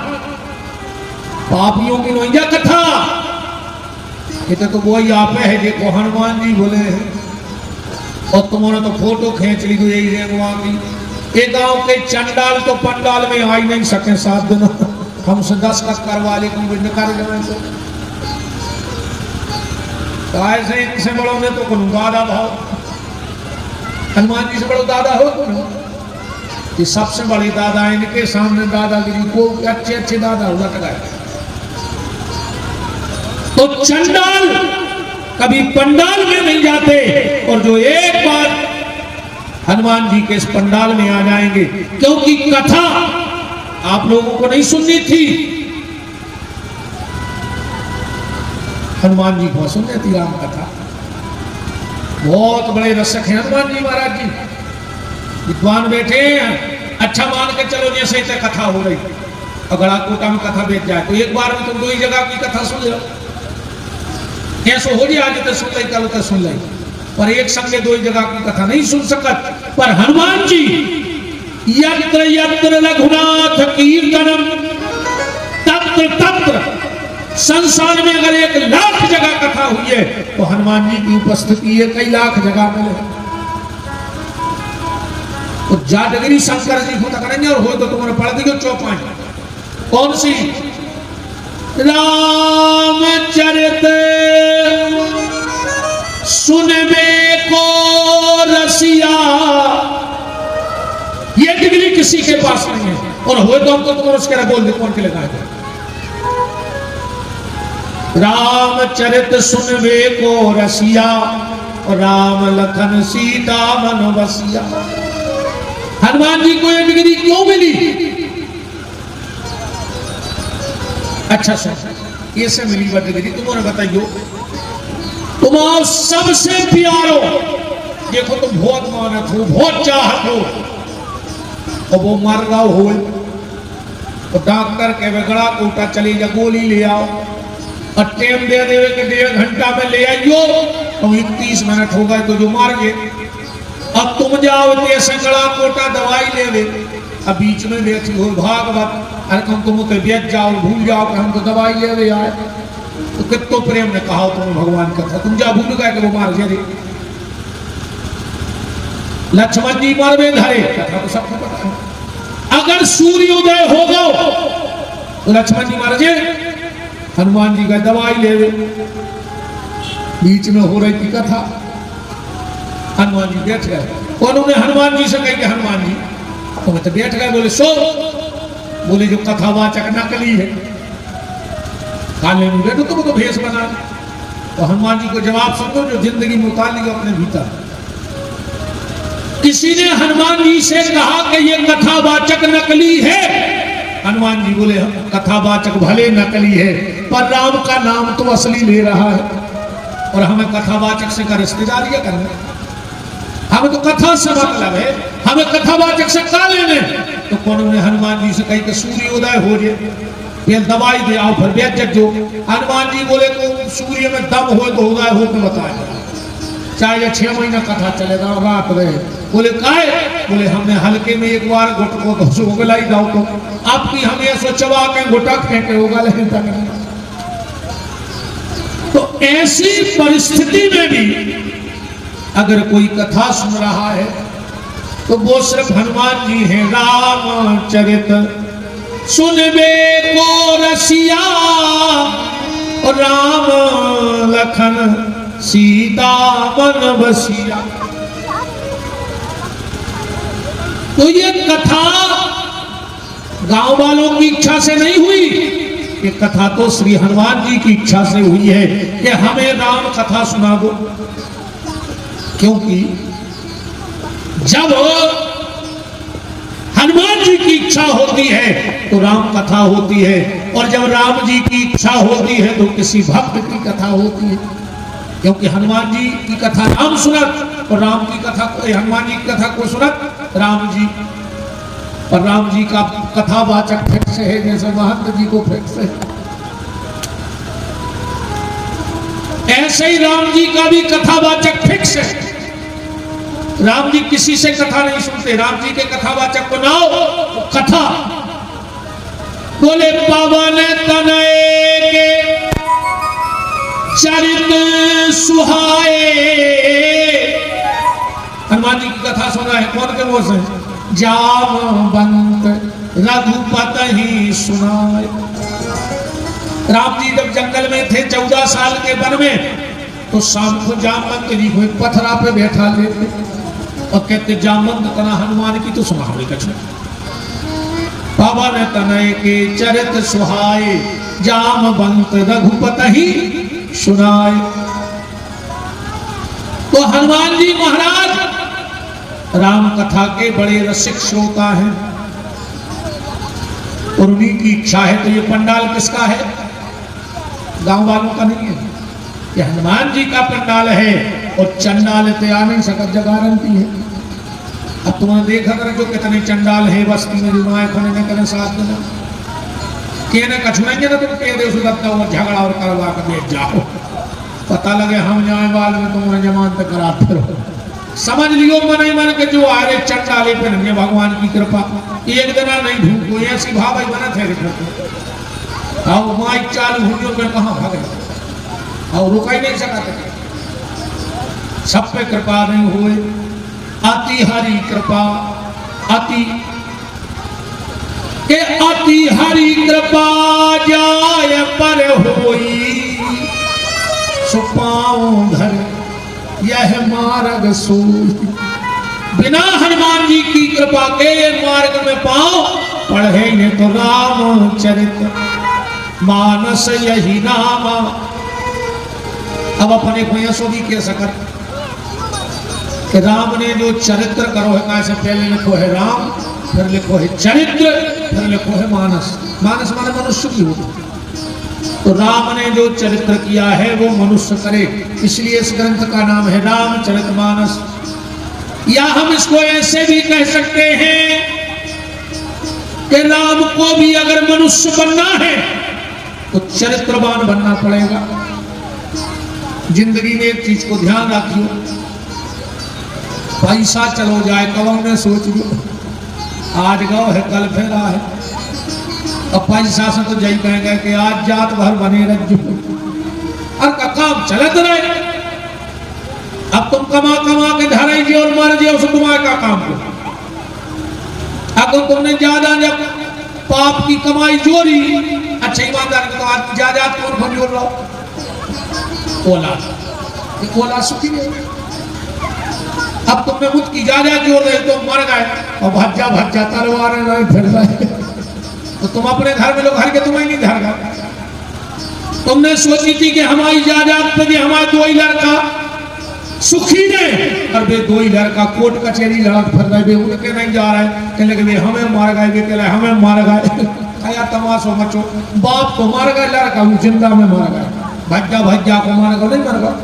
पापियों की नोइया कथा ये तो वही आप है देखो हनुमान जी बोले हैं, और तुमने तो फोटो खींच ली तो यही रेगवा की। एक गांव के चंडाल तो पंडाल में आ ही नहीं सके 7 दिन, हमसे 10 करवा ले कर तो ऐसे इनसे बड़ों ने तो कौन दादा भाव, हनुमान जी से बड़ो दादा हो कौन? ये सबसे बड़े दादा इनके सामने दादागिरी को अच्छे अच्छे दादा हुआ लगाए। तो चंडाल कभी पंडाल में नहीं जाते, और जो एक बार हनुमान जी के इस पंडाल में आ जाएंगे, क्योंकि कथा आप लोगों को नहीं सुननी थी, हनुमान जी को सुननी थी राम कथा। बहुत बड़े रसक हैं हनुमान जी महाराज जी, विद्वान बैठे हैं। अच्छा मान के चलो जैसे कथा हो रही, अगड़ा कोटा में कथा बेच जाए तो एक बार में तुम दो ही जगह की कथा सुन लो, ऐसा हो जाए आज तो सुन ली कल तो सुन ली, पर एक संगे दो ही जगह की कथा नहीं सुन सकत। पर हनुमान जी यत्र यत्र रघुनाथ कीर्तनम तत्र तत्र, संसार में अगर 1,00,000 जगह कथा हुई है तो हनुमान जी की उपस्थिति है कई लाख जगह मिले। तो जादगिरी शंकर जी को करेंगे, और हो तो तुम्हारे पढ़ दी चौपाई कौन सी? रामचरित सुनबे को रसिया, ये डिग्री किसी के पास नहीं है, और हो तो हमको तुम्हारे उसके बोल दे कौन के लगाएगा। रामचरित सुनबे को रसिया, राम लखन सीता मन बसिया। हनुमान जी को ये डिग्री क्यों मिली? अच्छा सर ये से मिली बात डिग्री तुम्हारे बताइयो। तुम्हारा सबसे प्यारो, देखो तुम बहुत मानत हो, बहुत चाहत हो, और वो मर रहा हो तो डॉक्टर के गड़ा कोटा चली जा गोली ले आओ, और टेम दे देवे के 1.5 घंटा में ले आइयो, तो 30 मिनट हो गए तो जो मार गए। अब तुम जाओ ऐसे गड़ा कोटा दवाई ले ले, अब बीच में बैठी हो भागवत, अरे तुम तो बेच जाओ भूल जाओ कि हम तो दवाई ले ले आए, तो कितो प्रेम ने कहा तुम्हें भगवान कथा, तुम जा भूल गए कि वो मार गए। लक्ष्मण जी मरवे धरे, कथा तो सबको पता है। अगर सूर्योदय होगा तो लक्ष्मण जी मार गए, हनुमान जी का दवाई ले ले, बीच में हो रही थी कथा, हनुमान जी बैठ गए। उन्होंने हनुमान जी से कही कि हनुमान जी तुम तो बैठ गए, बोले सो, बोले जो कथावाचक नकली है, काले में बैठो तुम तो भेष बना। तो हनुमान जी को जवाब सुनो जो जिंदगी में उतार लिया अपने भीतर। किसी ने हनुमान जी से कहा कि ये कथावाचक नकली है, हनुमान जी बोले कथावाचक भले नकली है पर राम का नाम तो असली ले रहा है, और हमें कथावाचक से का रिश्तेदारी करना, हमें तो कथा से मतलब है, हमें कथावाचक से का लेने। तो कौन ने हनुमान जी से कही कि सूर्योदय हो जाए फिर दवाई दे आओ फिर बेच जो। हनुमान जी बोले तो सूर्य में दम हो तो उदय हो के बताए, चाहे 6 महीना कथा चलेगा रात रहे। बोले काहे? बोले हमने हल्के में एक बार घुट को उगलाई जाओ तो आपकी हमें ऐसा चबा के घुटा फेंके होगा, लेकिन तक नहीं। तो ऐसी परिस्थिति में भी अगर कोई कथा सुन रहा है तो वो सिर्फ हनुमान जी हैं। रामचरित सुनबे को रसिया, और राम लखन सीता मन बसिया। तो ये कथा गांव वालों की इच्छा से नहीं हुई, ये कथा तो श्री हनुमान जी की इच्छा से हुई है कि हमें राम कथा सुना दो। क्योंकि जब हनुमान जी की इच्छा होती है तो राम कथा होती है, और जब राम जी की इच्छा होती है तो किसी भक्त की कथा होती है। क्योंकि हनुमान जी की कथा राम सुनत, और राम की कथा हनुमान जी की कथा को सुनत राम जी, और राम जी का कथावाचक फिक्स है जैसे महंत जी को फिक्स है, ऐसे ही राम जी का भी कथावाचक फिक्स है। राम जी किसी से कथा नहीं सुनते, राम जी के कथावाचक को नाओ कथा। बोले पवन तनय के चरित सुहाए, हनुमान जी की कथा सुना है कौन के मुंह से? जामवंत रघुपति ही सुनाए। राम जी जब जंगल में थे 14 साल के वन में, तो शाम को जामवंत जी को एक पथरा पे बैठा लेते और कहते जामवंत तना हनुमान की तो सुनावे कछ पवन तनय के चरित सुहाए जामवंत रघुपति ही सुनाए। तो हनुमान जी महाराज राम कथा के बड़े रसिक श्रोता हैं और उन्हीं की इच्छा है। तो ये पंडाल किसका है? गांव वालों का नहीं है, ये हनुमान जी का पंडाल है और चंडाल ते आ नहीं सकत जगारंती है। अब तुमने देखा कर जो कितने चंडाल है बस्ती में जुमाए खड़े करे साथ में कहने कछुएंगे ना तुम कह दे और झगड़ा और करवा कर बैठ जाओ, पता लगे हम जाए वाल में तुम्हें जमानत करा फिर समझ लियो मन ही मन के जो आ रहे चंडाले पे नहीं भगवान की कृपा एक दिन नहीं ढूंढ कोई ऐसी भाव ही बना थे आओ माई चालू हुई में कहाँ भागे और रुका ही नहीं सका थे। सब पे कृपा नहीं हुए, अति हरि कृपा अति के अति हरि कृपा जाय पर होई सुपाओ घर यह मार्ग सोई। बिना हनुमान जी की कृपा के ये मार्ग में पाओ पढ़ेंगे तो रामचरित मानस यही नाम। अब अपने को यह भी कह सकत कि राम ने जो चरित्र करो है कैसे पहले लिखो है राम फिर लिखो है चरित्र फिर लिखो है मानस। मानस माने मनुष्य की हो तो राम ने जो चरित्र किया है वो मनुष्य करे, इसलिए इस ग्रंथ का नाम है रामचरितमानस। या हम इसको ऐसे भी कह सकते हैं कि राम को भी अगर मनुष्य बनना है तो चरित्रवान बनना पड़ेगा। जिंदगी में एक चीज को ध्यान रखियो, पैसा चलो जाए कब ने सोच लो आज गाँव है कल फेरा है, और पैसा से तो यही कहेंगे कि आज जात भर बने रज्जु और का काम चलत रहे। अब तुम कमा कमा के धरे जी और मर जी उस तुम्हारे का काम को अगर तुमने ज्यादा जब पाप की कमाई जोरी अच्छा ईमानदार तो आज ज्यादा कौन भजोर रहो ओला सुखी है। अब तुमने मुझ की ज्यादा जोर रहे तो मर गए और भज्जा भज्जा तलवार रहे फिर रहे तो तुम अपने घर में लोग घर के तुम्हें नहीं धर गए। तुमने सोची थी कि हमारी जायदाद पे भी हमारा दो ही लड़का सुखी ने और वे दो ही लड़का कोर्ट कचहरी लड़क फिर रहे उनके नहीं जा रहे कहने के हमें मार गए कहले हमें मार गए आया तमाशो मचो बाप को मार गए लड़का जिंदा में मार गए भज्जा भज्जा को मार गए नहीं मर गए।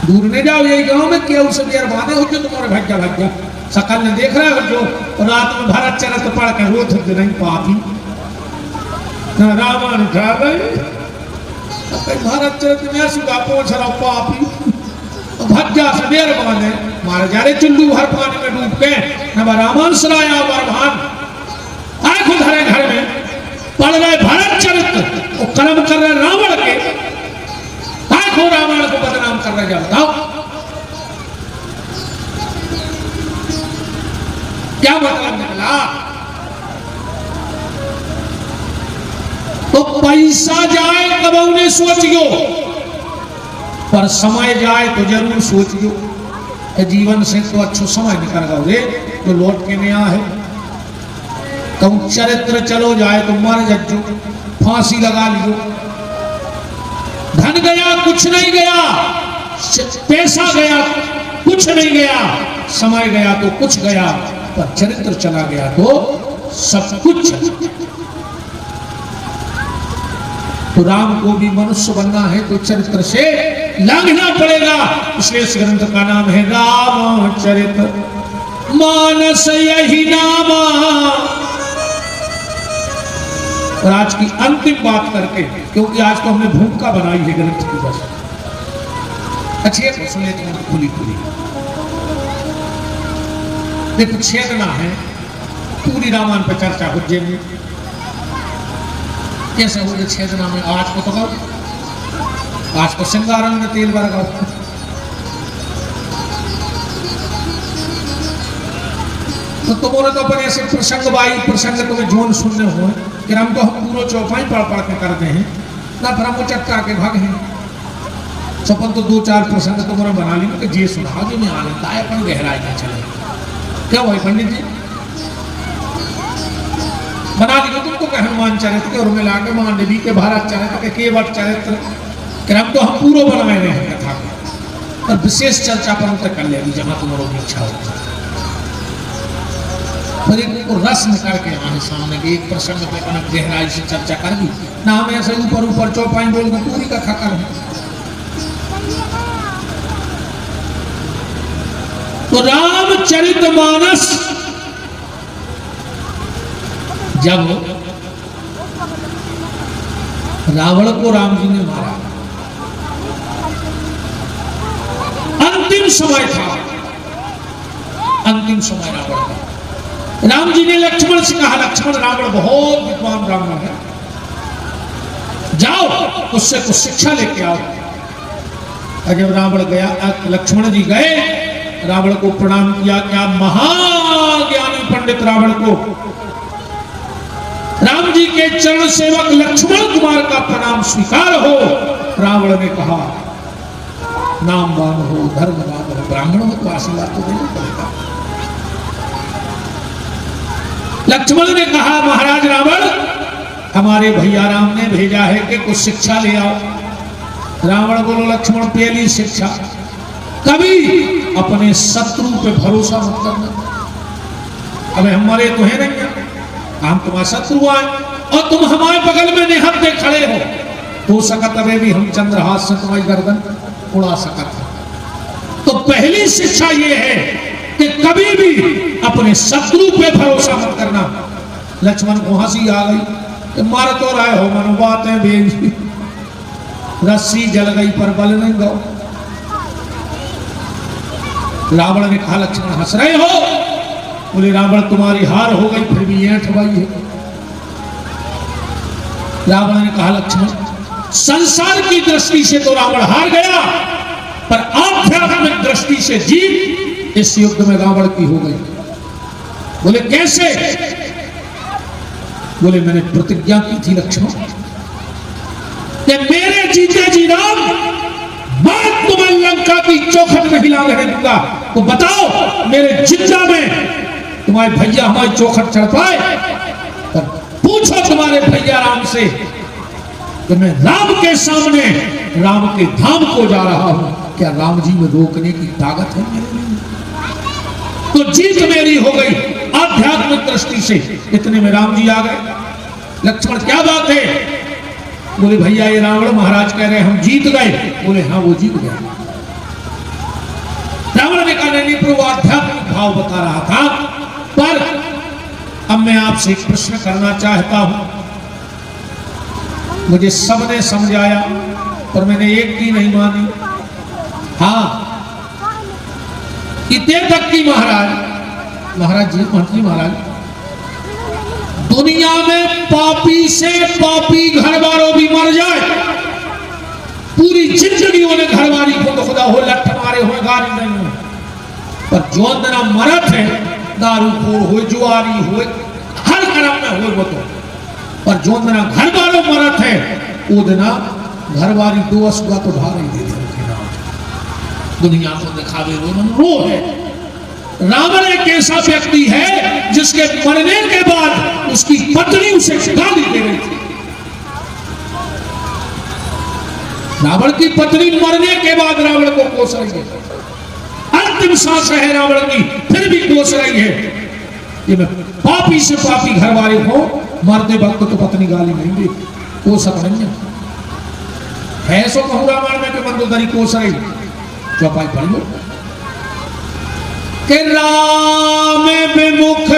दूर नहीं जाओ यही गाँव में क्या उसे देर बांधे हो तुम्हारे भज्जा भज्जा सकल ने देख रहा है जो रात में भारत चरित पढ़ के रोत नहीं पापी रावण उठा गए भारत चरित में सुधा पहुंच रहा पापी भज्जा से देर बांधे मारे जा रहे चुल्लू भर पानी में डूब के न रावण सराया वरभान आए खुद हरे घर में पढ़ रहे भारत चरित और कर्म कर रहे रावण के आए खो रावण को बदनाम कर रहे जा बताओ क्या मतलब निकला। तो पैसा जाए कब उन्हें सोचियो पर समय जाए तो जरूर सोचियो जीवन से तो अच्छा समय निकल गए जो लौट के नया है। तुम चरित्र चलो जाए तो मर जज्जो फांसी लगा लियो धन गया कुछ नहीं गया पैसा गया कुछ नहीं गया समय गया तो कुछ गया पर चरित्र चला गया तो सब कुछ चला। तो राम को भी मनुष्य बनना है तो चरित्र से लांघना पड़ेगा, इसलिए इस ग्रंथ का नाम है रामचरित मानस यही नामा। और आज की अंतिम बात करके क्योंकि आज तो हमने भूमिका बनाई है ग्रंथ की बस अच्छी है सुन लेते हैं खुली खुली देखो छेदना है पूरी रामायण पर चर्चा हो जाएगी कैसे हो छेदना में आज को तो आज को सिंगारन में तेल भर तो तुम्हारे तो अपने ऐसे प्रसंग तुम्हें जोन सुनने हुए कि हम तो हम पूरा चौपाई पढ़ पढ़ के करते हैं ना फिर हमको चटका के भाग हैं सपन तो 2-4 प्रसंग तुम्हारा बना ली कि जे सुना जो में आनंद आए अपन गहराई में चले क्या हुआ पंडित जी बना दी तुमको कि हनुमान चरित्र और मिला के मांडवी के भारत चरित्र के केवट चरित्र क्रम तो हम पूरा बनाए रहे हैं कथा को और विशेष चर्चा पर तक कर लेगी जहां तुम्हारी इच्छा होगी पर एक को रस में करके आने सामने के एक प्रसंग पे अपने गहराई से चर्चा कर दी ना हम ऐसे ऊपर ऊपर चौपाई बोल के पूरी कथा कर तो रामचरितमानस जब रावण को राम जी ने मारा अंतिम समय था अंतिम समय रावण का राम जी ने लक्ष्मण से कहा लक्ष्मण रावण बहुत विद्वान ब्राह्मण है जाओ उससे कुछ शिक्षा लेके आओ और जब रावण गया लक्ष्मण जी गए रावण को प्रणाम किया क्या महाज्ञानी पंडित रावण को राम जी के चरण सेवक लक्ष्मण कुमार का प्रणाम स्वीकार हो रावण ने कहा नामवान हो धर्मवान हो ब्राह्मण हो तो आशीर्वाद तो देना पड़ेगा लक्ष्मण ने कहा महाराज रावण हमारे भैया राम ने भेजा है कि कुछ शिक्षा ले आओ रावण बोलो लक्ष्मण पहली शिक्षा कभी अपने शत्रु पे भरोसा मत करना अबे हमारे तो है नहीं हम तुम्हारे शत्रु आए और तुम हमारे बगल में निहत्ते खड़े हो सकत अबे भी हम चंद्रहास से तुम्हारी गर्दन उड़ा सकत तो पहली शिक्षा ये है कि कभी भी अपने शत्रु पे भरोसा मत करना लक्ष्मण को हंसी आ गई कि मार तो रहे हो मनो बातें भेजी रस्सी जल गई पर बल नहीं गो रावण ने कहा लक्ष्मण हंस रहे हो बोले रावण तुम्हारी हार हो गई फिर भी ऐंठ भाई है रावण ने कहा लक्ष्मण संसार की दृष्टि से तो रावण हार गया पर आध्यात्मिक दृष्टि से जीत इस युद्ध में रावण की हो गई बोले कैसे बोले मैंने प्रतिज्ञा की थी लक्ष्मण कि मेरे जीते जी राम मैं तुम्हें लंका की चौखट में हिला रहने दूंगा तो बताओ मेरे जिंदा में तुम्हारे भैया हमारी चौखट चढ़ पाए पर पूछो तुम्हारे भैया राम से कि मैं राम के सामने राम के धाम को जा रहा हूं क्या राम जी में रोकने की ताकत है मेरे लिए तो जीत मेरी हो गई आध्यात्मिक दृष्टि से इतने में राम जी आ गए लक्ष्मण क्या बात है बोले भैया ये रावण महाराज कह रहे हम जीत गए बोले हाँ वो जीत गए रावण ने कहा नहीं प्रभु आध्यात्मिक भाव बता रहा था पर अब मैं आपसे एक प्रश्न करना चाहता हूं मुझे सबने समझाया पर मैंने एक की नहीं मानी हाँ इतने तक की महाराज जी मंत्री महाराज दुनिया में पापी से पापी घर वालों भी मर जाए पूरी जिंदगी उन्हें घर वाली को तो खुदा हो लठ मारे हो गाली नहीं हो पर जो अंदर मरत है दारूखोर हो जुआरी हो हर कर्म में हो वो तो पर जो अंदर घर वालों मरत है वो दिन घर वाली दो असुआ तो ढा नहीं देते दुनिया को दिखावे रो है रावण एक ऐसा व्यक्ति है जिसके मरने के बाद उसकी पत्नी उसे गाली दे रही थी रावण की पत्नी मरने के बाद रावण को कोस रही है अंतिम सांस है रावण की फिर भी कोस रही है ये मैं पापी से पापी घर वाले हो मरते वक्त तो पत्नी गाली नहीं दी कोस नहीं है सो कहूँ रावण में कि मंदोदरी कोस रही चौपाई पढ़ लो कि राम विमुख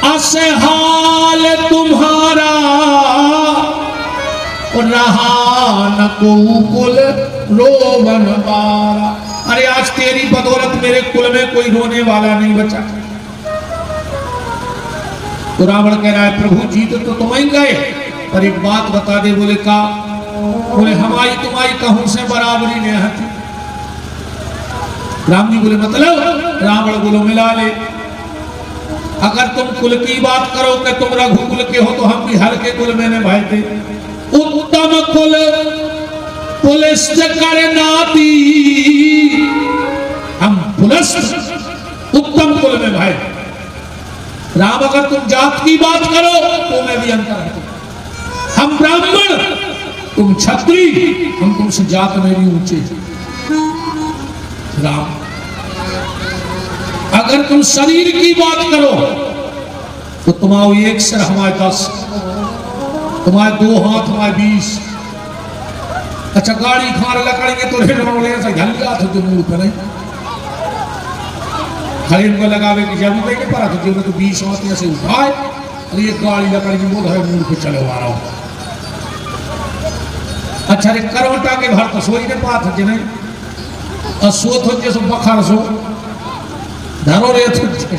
असहाल तुम्हारा रहा न को कुल रोवन बारा अरे आज तेरी बदौलत मेरे कुल में कोई रोने वाला नहीं बचा तो रावण कह रहा है प्रभु जीत तो तुम ही गए पर एक बात बता दे बोले का बोले हमारी तुम्हारी कहूं से बराबरी नहीं हती राम जी बोले मतलब रावण बोलो मिला ले अगर तुम कुल की बात करो कि तुम रघुकुल के हो तो हम भी हर के कुल में भाई थे उत्तम कुल पुलिस करनाती, हम पुलस्त उत्तम कुल में भाई। राम अगर तुम जात की बात करो तो मैं भी अंतर है। हम ब्राह्मण, तुम क्षत्रिय, हम तुमसे जात में भी ऊंचे। राम अगर तुम शरीर की बात करो तो तुम्हारे एक सिर हमारे 10, तुम्हारे 2 हाथ हमारे 20। अच्छा गाड़ी खार लकड़ेंगे तो झलिया तो मुंह पे नहीं खाली उनको लगावे की जरूरत नहीं पड़ा तो 20 हाथ ऐसे उठाए और ये गाड़ी लकड़ेंगे वो धरे मुंह पे चले आ रहा हूं। अच्छा रे करवटा के घर तो सोई ने पाथ जे नहीं और सोत हो जे सो बखर सो धरो रे तुझे।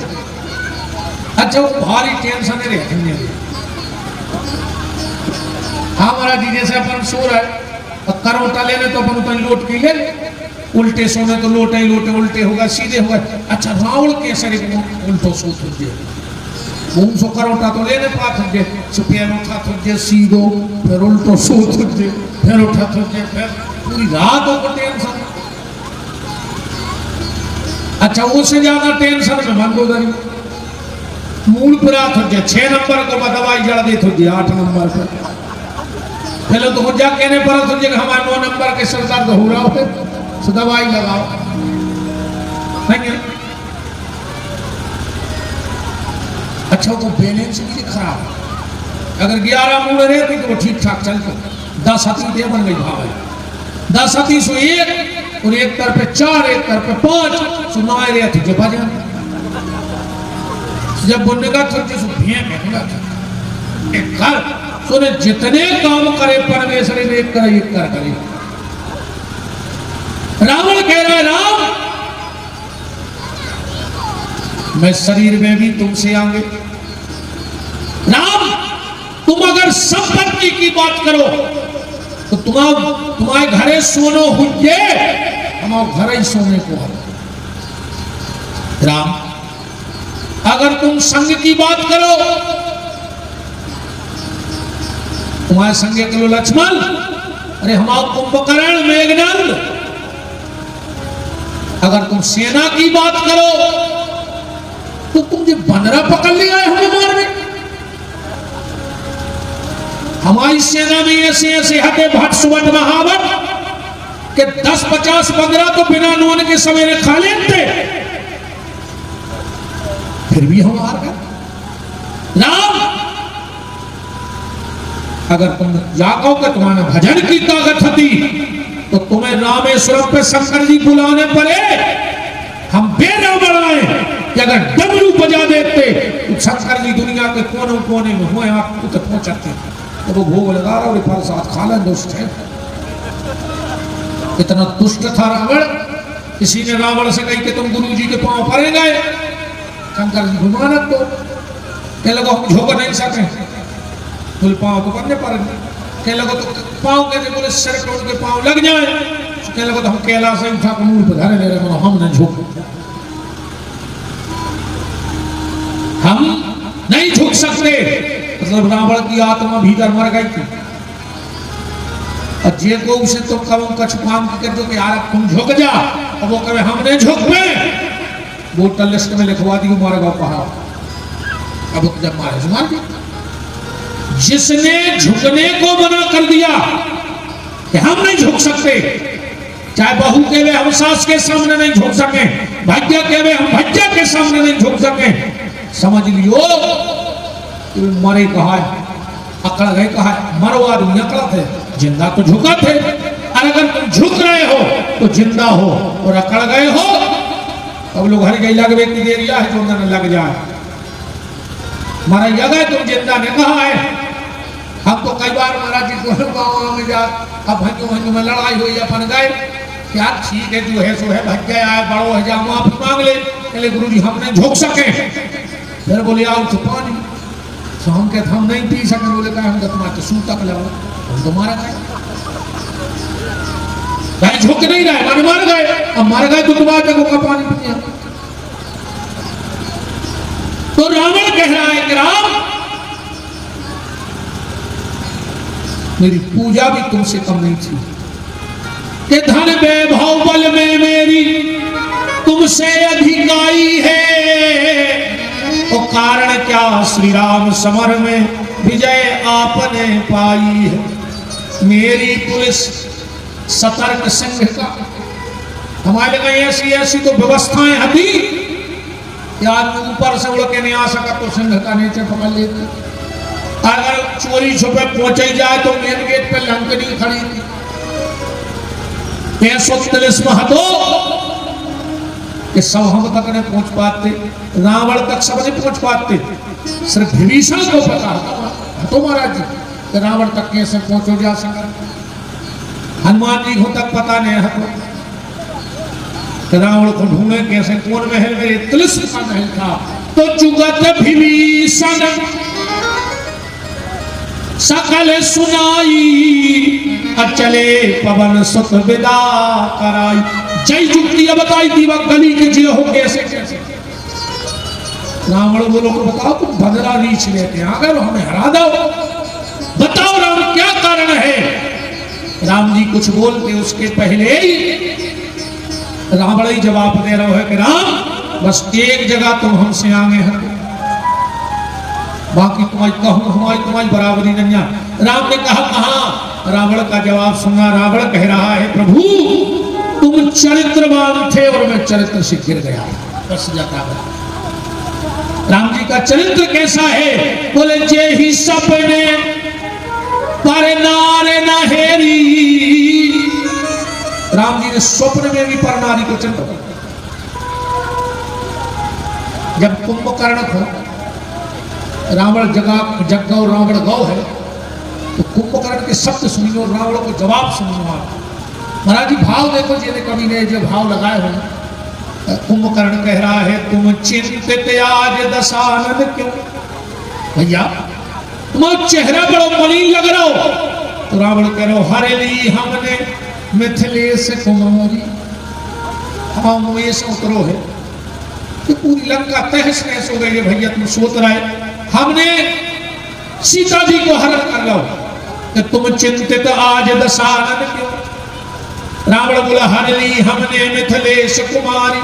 अच्छा वो भारी टेंशन है रे हमारा जी जैसे अपन सो रहा है और करवटा लेने तो अपन उतना लोट के ले, उल्टे सोने तो लोटे ही लोटे, उल्टे होगा सीधे होगा। अच्छा रावण कैसे उल्टो सोच तुझे मुंह सो करवटा तो लेने पाथ तुझे सुपिया उठा तुझे सीधो फिर उल्टो सो तुझे फिर उठा तुझे फिर पूरी रात हो टेंशन। अच्छा उससे ज्यादा टेंशन में मंदोदरी मूल पर आ तुझे 6 नंबर को दवाई जड़ दे तुझे 8 नंबर पर पहले तो हो जा कहने पर तुझे हमारे 9 नंबर के सर दर्द हो रहा हो तो दवाई लगाओ नहीं। अच्छा वो बैलेंस भी खराब है। अगर 11 मूल रहती तो वो ठीक ठाक चलते। 10 हथी दे बन गई भाव 10 हथी सो 1 और 1 तरफ 4 1 तरफ 5 सुनाए रहे थे जो भजन जब बोलने का तुझे सो भेंगा एक कर सुने जितने काम करे परमेश्वर ने एक करे। रावण कह रहा है राम मैं शरीर में भी तुमसे आगे। राम तुम अगर संपत्ति की बात करो तो तुम्हारे घरे सोनो हुए हमारे घर ही सोने को है। राम अगर तुम संग की बात करो तुम्हारे संगे करो लक्ष्मण, अरे हमारा कुंभकर्ण मेघनंद। अगर तुम सेना की बात करो तो तुम जो बंदरा पकड़ लिया है हमें मारने। हमारी सेना में ऐसे ऐसे हटे भट्ट सुबट महावट के 10-50 बंदरा तो बिना नून के सवेरे खा लेते फिर भी हम हार गए। राम अगर तुम जागो कि तुम्हारा भजन की ताकत थी तो तुम्हें रामेश्वरम पे शंकर जी बुलाने पड़े। हम बेराबर आए कि अगर डमरू बजा देते तो शंकर जी दुनिया के कोने कोने में हुए आपको तक पहुंचाते तो वो भोग लगा रहा और प्रसाद खा ले। दुष्ट है इतना दुष्ट था रावण। किसी ने रावण से कही कि तुम गुरु जी के पांव पड़े गए। शंकर जी घुमानत तो कह लगा हम झोंक नहीं सके बोले पांव तो करने पर कह लगा तो पांव कहते बोले सिर टोट के पांव लग जाए कह लगा तो हम कैलाश से उठा के मूल पर धरे ले रहे हम नहीं झुक हम नहीं झुक सकते। मतलब रावण की आत्मा भीतर मर गई थी और जे को उसे तो कब कछ काम कर दो कि यार तुम झुक जा और वो कहे हम नहीं झुक पे वोटर लिस्ट में लिखवा दी मारेगा पहाड़। अब जब मारे मार दिया जिसने झुकने को मना कर दिया कि हम नहीं झुक सकते, चाहे बहू के वे हम सास के सामने नहीं झुक सके, भाग्य के वे हम भाग्य के सामने नहीं झुक सके, समझ लियो मरे कहा है अकड़ गए कहा है। मरो आदमी अकड़ा थे जिंदा तो झुका थे। और अगर तुम झुक रहे हो तो जिंदा हो और अकड़ गए हो अब लोग हर गई लगवे की देरिया है जो न लग जाए। मारा जगह तुम जिंदा ने कहा है। हम तो कई बार महाराज जी को गाँव में जा अब भंजू में लड़ाई हुई अपन गए क्या ठीक है जो है सो है भग गया है बड़ो है जा माफी मांग ले कहले गुरु जी हम नहीं झुक सके। फिर बोले आओ तो पानी तो हम कहते हम नहीं पी सके। बोले कहा हम तुम्हारे तो सूतक लगा हम तो मारा गए भाई झुक नहीं रहे मारे मार गए। अब मर गए तो तुम्हारे जगह का पानी पिए। तो रावण कह रहा है कि राम मेरी पूजा भी तुमसे कम नहीं थी कि धन वैभव बल में मेरी तुमसे अधिकाई है, तो कारण क्या श्री राम समर में विजय आपने पाई है। मेरी पुलिस सतर्क संघ का, हमारे लगा ऐसी ऐसी तो व्यवस्थाएं हती कि आदमी ऊपर से उड़ के नहीं आ सका तो संघ का नीचे पकड़ लेते। अगर चोरी छुपे पहुंचे जाए तो मेन गेट पे लंकनी खड़ी थी, 543 महतो कि सब हम तक नहीं पहुंच पाते, रावण तक सब नहीं पहुंच पाते, सिर्फ विभीषण को पता तो महाराज जी कि रावण तक कैसे पहुंचो जा सका। हनुमान जी को तक पता नहीं है तो रावण को ढूंढे कैसे, कौन महल मेरे तिलिस्म का महल था। तो जुगत विभीषण सकल सुनाई, अचले पवन सुत विदा कराई। जय जुक्ति बताई दीवा गली के जे हो कैसे कैसे। रावण बोलो को बताओ तुम बदला रीछ लेते हैं, अगर हमें हरा दो, बताओ राम क्या कारण है। राम जी कुछ बोलते उसके पहले ही रावण ही जवाब दे रहा है कि राम बस एक जगह तुम हमसे आगे हैं, बाकी तुम्हारी बराबरी नहीं है। राम ने कहा कहां। रावण का जवाब सुना, रावण कह रहा है प्रभु तुम चरित्रवान थे और मैं चरित्र से गिर गया। बस जाता है राम जी का चरित्र कैसा है। बोले जे ही सपने पर नारे नहेरी, राम जी ने स्वप्न में भी पर नारी को चिंता। जब कुंभकर्ण को रावण जग और रावण गौ है तो कुंभकर्ण के शब्द सुनिए और रावण को जवाब सुनिए। महाराज जी भाव देखो जी कवि ने जो भाव लगाए हुए। कुंभकर्ण कह रहा है तुम चिंतित आज दशानन क्यों, भैया तुम्हारा चेहरा बड़ा मलिन लग रहा हो। तो रावण कह रहा हो हरे ली हमने मिथिलेश कुमारी, हम वेश उतरो है कि पूरी लंका तहस नहस हो गई है। भैया तुम सोच रहे हमने सीता जी को हरण कर लो कि तुम चिंतित आज दशानन क्यों। रावण बोला हर ली हमने मिथिलेश कुमारी,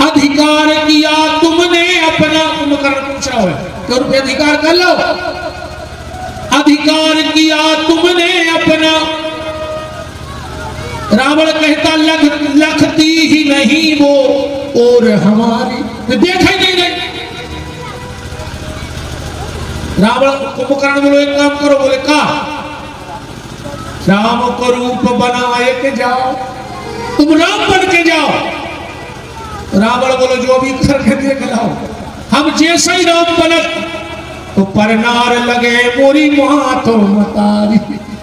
अधिकार किया तुमने अपना। कुंभकर्ण पूछ रहा है क्यों रुपये अधिकार कर लो। अधिकार किया तुमने अपना, रावण कहता लखती ही नहीं वो और हमारी, देखा ही नहीं। रावण कुंभकर्ण बोलो एक काम करो। बोले का राम को रूप बनाए के जाओ, तुम राम बन के जाओ। रावण बोलो जो भी करके देख लो, हम जैसा ही राम बनत तो परनार लगे मोरी मातो मतारी।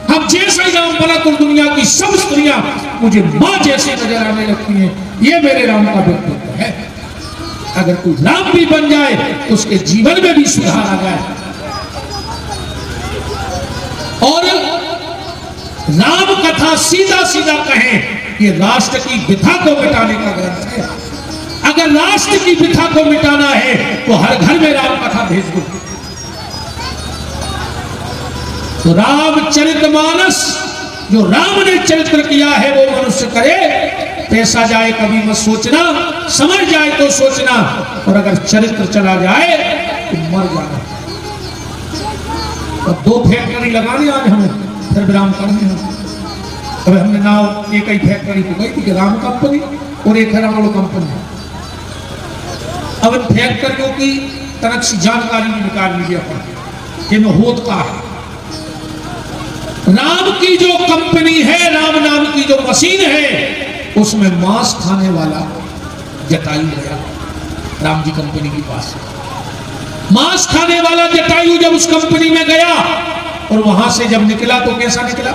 हम जैसा ही राम बना तो दुनिया की सब स्त्रियां मुझे मां जैसे नजर आने लगती हैं। ये मेरे राम का व्यक्तित्व है। अगर कोई राम भी बन जाए तो उसके जीवन में भी सुधार आ जाए। और राम कथा सीधा सीधा कहें ये राष्ट्र की विथा को मिटाने का ग्रंथ है। अगर राष्ट्र की विथा को मिटाना है तो हर घर में राम कथा भेज दो। तो रामचरितमानस जो राम ने चरित्र किया है वो मनुष्य करे। पैसा जाए कभी मत सोचना, समझ जाए तो सोचना, और अगर चरित्र चला जाए तो मर जाना। अब 2 फैक्ट्री लगाने आज हमें फिर विराम करने हैं। अब हमने नाव एक ही फैक्ट्री को गई थी कि राम कंपनी और एक है रावण कंपनी। अब इन फैक्ट्रियों की तरह से जानकारी भी निकाल लीजिए अपन कि में होत का है। राम की जो कंपनी है, राम नाम की जो मशीन है, उसमें मांस खाने वाला जटायु गया राम जी कंपनी के पास। मांस खाने वाला जटायु जब उस कंपनी में गया और वहां से जब निकला तो कैसा निकला।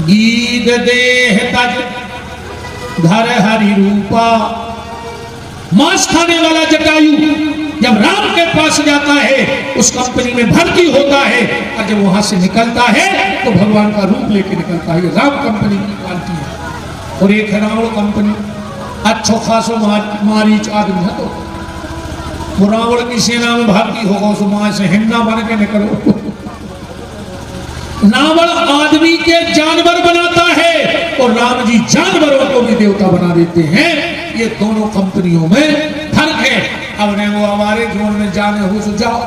गीत देह तज धर हरि रूपा। मांस खाने वाला जटायु जब राम के पास जाता है, उस कंपनी में भर्ती होता है, और जब वहां से निकलता है तो भगवान का रूप लेके निकलता है। राम कंपनी की क्वालिटी है। और एक है रावण कंपनी, अच्छो खासो मारीच आदमी है तो वो रावण की सेना में भर्ती होगा, उस मां से हिन्ना बन के निकलो। रावण आदमी के जानवर बनाता है और राम जी जानवरों को भी देवता बना देते हैं। ये दोनों कंपनियों में फर्क है। अब ने वो हमारे जीवन में जाने हो तो जाओ,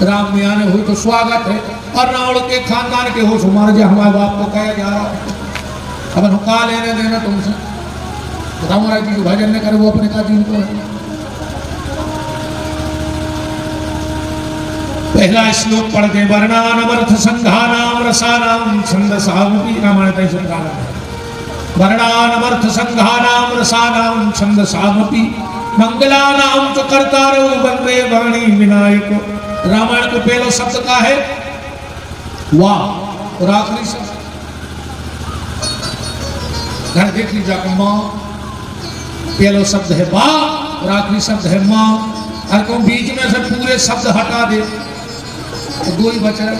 राम में आने हो तो स्वागत है, और रावण के खानदान के हो तो मार जा, हमारे बाप को कहा जा रहा है। अब हुक्का लेने देना तुमसे, राम जी जो भजन न करे वो अपने का जीवन को है। पहला श्लोक पढ़ दे। वर्णानमर्थ संघानाम रसानाम छंदसामपि। रामायण तय सुनकाना है। वर्णानमर्थ संघानाम रसानाम छंदसामपि मंगलानाम च कर्तारो वंदे वाणी विनायक। रामायण को पहला शब्द का है वाह और आखिरी शब्द घर देख लीजिए माँ। पहला शब्द है वाह और आखिरी शब्द है माँ। अगर तुम बीच में से पूरे शब्द हटा दे तो दो ही बचा है,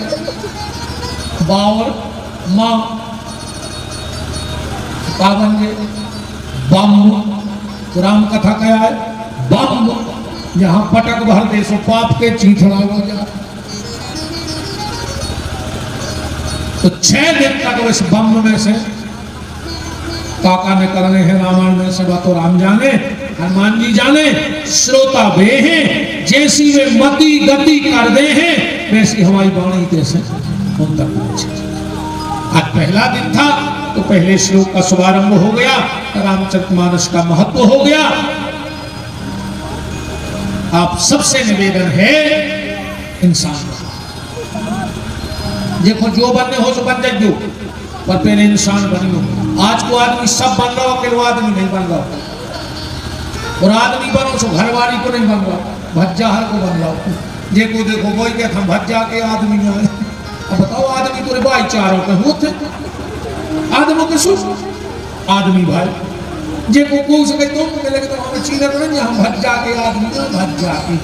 बा और माँ। पावन जे बम, तो राम कथा क्या है बम। यहाँ पटक भर दे सो पाप के चीथड़ा हो जाए। तो 6 दिन तक इस बम में से काका ने करने हैं रामायण में से बात राम जाने, हनुमान जी जाने, श्रोता वे हैं। जैसी वे मति गति कर दे हैं वैसी हमारी वाणी कैसे उन तक पहुंचे। आज पहला दिन था तो पहले श्लोक का शुभारंभ हो गया, रामचरितमानस का महत्व हो गया। आप सबसे निवेदन है इंसान देखो जो बनने हो तो बन जाइयो, पर पहले इंसान बनियो। आज को आदमी सब बन रहा हो, अकेलो आदमी नहीं बन रहा, और आदमी बनो तो घरवाली को नहीं बन रहा, भज्जाहर को बन रहा हो। देखो देखो वही कहता भज्जा के आदमी आए। अब बताओ आदमी पूरे भाईचारों के होते आदमों के सुख आदमी भाई जे को सके तुम मिले तो हमें चीना तो नहीं, हम भज्जा के आदमी ना भज्जा के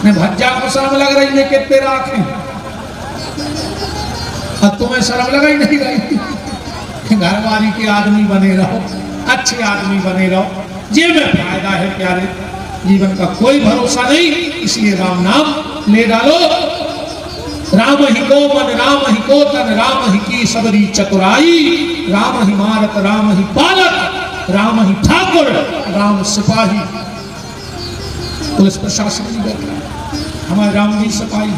मैं भज्जा को शर्म लग रही है कितने राखें, अब तुम्हें शर्म लगा ही नहीं रही। घरवाली के आदमी बने रहो, अच्छे आदमी बने रहो, ये में फायदा है प्यारे। जीवन का कोई भरोसा नहीं, इसलिए राम नाम ले डालो। राम ही को मन, राम ही को तन, राम ही की सबरी चतुराई। राम ही मारत, राम ही पालक, राम ही ठाकुर, राम सिपाही। पुलिस प्रशासन नहीं बैठा, हमारे राम जी सिपाही।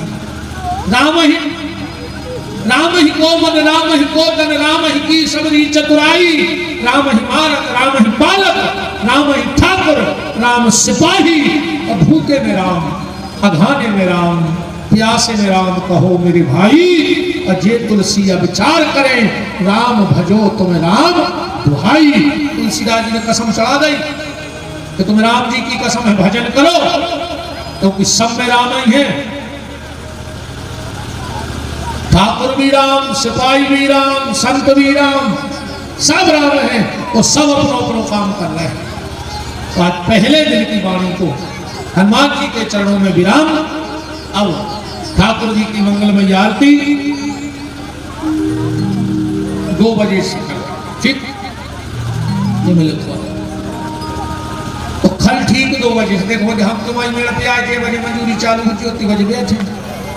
राम ही को मन, राम ही को तन, राम ही की सबरी चतुराई। राम ही मारत, राम ही पालक, राम ही ठाकुर, राम सिपाही। और भूखे में राम, अघाने में राम, प्यासे में राम कहो मेरे भाई। अजय तुलसी विचार करें, राम भजो तुम राम दुहाई। तुलसीदास जी ने कसम चढ़ा दी कि तुम राम जी की कसम है भजन करो, क्योंकि सब में राम ही है। ठाकुर भी राम, सिपाही भी राम, संत भी राम, सब राम है, और सब अपना अपना काम कर रहे हैं। तो आज पहले दिन की वाणी को हनुमान जी के चरणों में विराम। अब ठाकुर जी की मंगलमय आरती 2 बजे से ठीक ये मिले तो कल ठीक 2 बजे से देखो हम तुम्हारी मेरा पे आए 6 बजे मंजूरी चालू होती होती बजे बैठे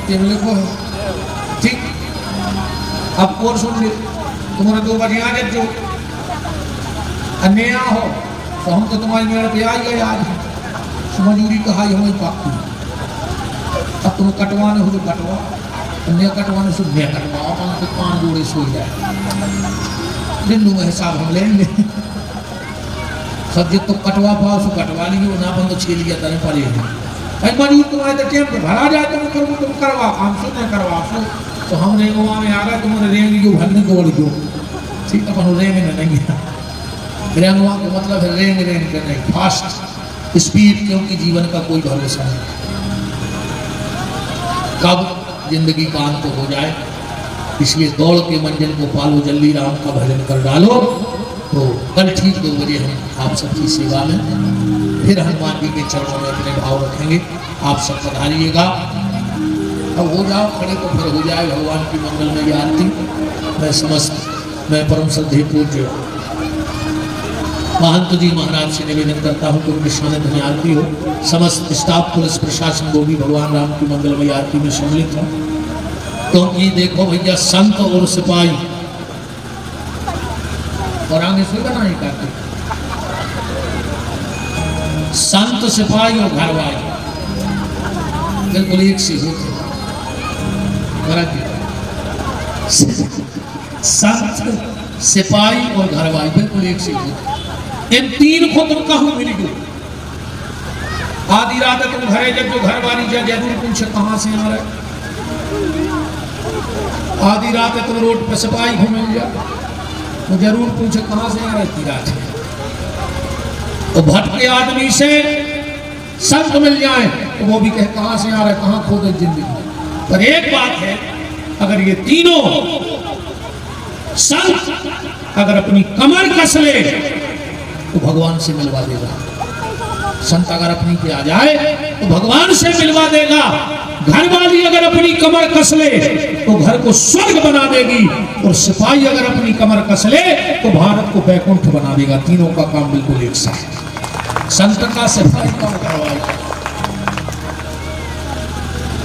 ये मिले को ठीक। अब और सुन ले तुम्हारे 2 बजे आ जाओ, अन्य हो तो हम तो तुम्हारी मेरे पे आ गए आज मंजूरी कहा हमें पाती। अब तुम कटवाने हो तो कटवा, अन्य कटवाने से मैं कटवाओ, तो 5 जोड़े सो जाए दिन में हिसाब हम लेंगे। सब जो तुम कटवा पाओ सो कटवा लीजिए, वो ना बंद तो 6 लिया तने पड़ेगा भाई मंजूर तुम्हारे तो टेम पे भरा जाए तुम करो तुम करवा हम सो नहीं करवा सो। तो हम रेंगवा में आ गए, तुम्हारे रेंग जो भरने को बोल दो ठीक अपन रेंग में नहीं है। रेंगवा का मतलब है रेंग रेंग करने फास्ट स्पीड, क्योंकि जीवन का कोई भरोसा नहीं कब जिंदगी का अंत हो जाए। इसलिए दौड़ के मंजिल को पालो, जल्दी राम का भजन कर डालो। तो कल ठीक 2 बजे हम आप सबकी सेवा में फिर हनुमान जी के चरणों में अपने भाव रखेंगे। आप सब पधारिएगा। अब हो जाओ खड़े तो फिर हो जाए भगवान की मंगलमय आरती। मैं परम श्रद्धेय पूज्य महंत जी महाराज से निवेदन करता हूँ कि उनके सानिध्य आरती हो। समस्त स्टाफ पुलिस प्रशासन को भी भगवान राम की मंगलमय आरती में सम्मिलित हो। क्योंकि देखो भैया संत और सिपाही और आगे से बनाई करते संत सिपाही और घरवाली बिल्कुल एक से होते संत सिपाही और घरवाली बिल्कुल एक से होते। इन तीन को तुम कहाँ मिल गए? आधी रात तुम घरे जब जो घरवाली जरूर पूछे कहां से आ रहे। आधी रात तुम रोड पे सिपाही घूमे जा तो जरूर पूछे कहां से आ रहे। इतनी रात तो भटके आदमी से संत मिल जाए तो वो भी कहे कहां से आ रहे, कहां खो गए जिंदगी। पर एक बात है, अगर ये तीनों संत अगर अपनी कमर कस ले तो भगवान से मिलवा देगा। संत अगर अपनी पे आ जाए तो भगवान से मिलवा देगा। घर वाली अगर अपनी कमर कस ले तो घर को स्वर्ग बना देगी, और सिपाही अगर अपनी कमर कस ले तो भारत को बैकुंठ बना देगा। तीनों का काम बिल्कुल एक साथ, संत का सिपाही का घरवाली।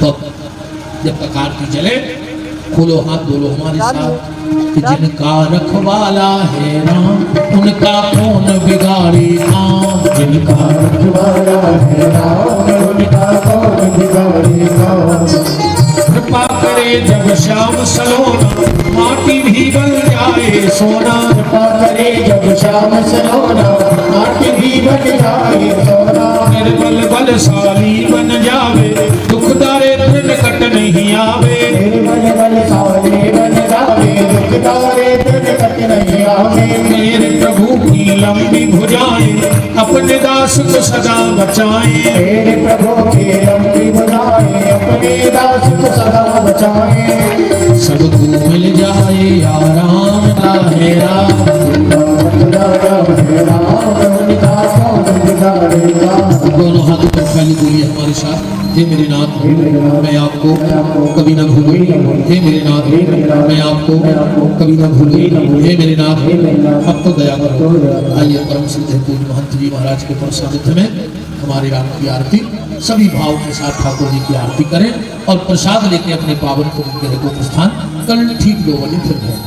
तो जब तक आरती चले खोलो हाथ बोलो हमारे साथ कि जिनका रखवाला है राम उनका कौन बिगाड़े काम। जिनका रखवाला है राम उनका कौन बिगाड़े काम। कृपा करे जब श्याम सलोना माटी भी बन जाए सोना। कृपा करे जब श्याम सलोना माटी भी बन जाए सोना। निर्बल बलशाली बन जावे दुख दारिद्र निकट नहीं आवे। निर्बल बलशाली बन जावे दुख दारिद्र निकट नहीं आवे। मेरे प्रभु की लंबी भुजाएं अपने दास को सदा बचाएं। मेरे प्रभु की लंबी भुजाएं अपने दास को सदा बचाएं। सबको मिल जाए आराम है राम। दोनों हाथों पर खाली बोलिए हमारे साथ। हे मेरे नाथ मैं आपको कभी ना भूलूं। हे मेरे नाथ मैं आपको कभी ना भूलूं। हे मेरे नाथ अब तो दया करो। आइए परम सिद्ध पूज्य महंत जी महाराज के परम सानिध्य में हमारे राम की आरती सभी भाव के साथ ठाकुर जी की आरती करें और प्रसाद लेके अपने पावन पवित्र को प्रस्थान कल ठीक 2 बजे फिर हैं।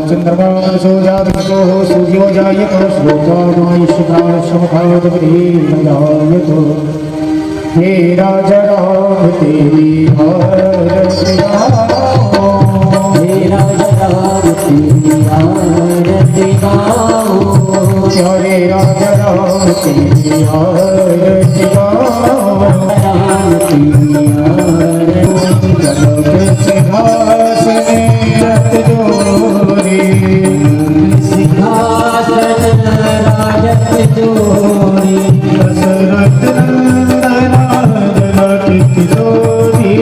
चंद्रमा सो जातो सूर्यो जायतो श्रोतो हे राजा राम तेरी आरती गाओ। हे राजा राम तेरी आरती गाओ। हे राजा राम तेरी आरती गाओ। राम तेरी आरती जगत सिंहासन रख जोरी। सिंहासन राजत जोरी। दशरथ नंदन जनक किशोरी।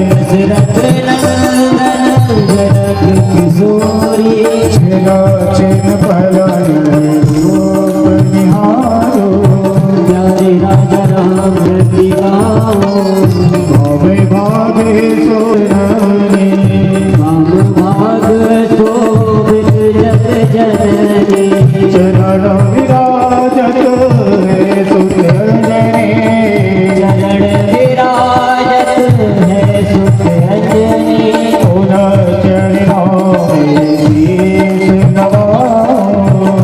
दशरथ नंदन जनक किशोरी। छिना छिन पहलानी रूप निहारो। प्यारे राजा राम रति गाओ। भावे भागे सोनानी। भाग भाग शोभित जग जननी। चरण विराजत है सुत अंजनी। चरण विराजत है सुत अंजनी। उन्ह चरणां शीश नवाओ।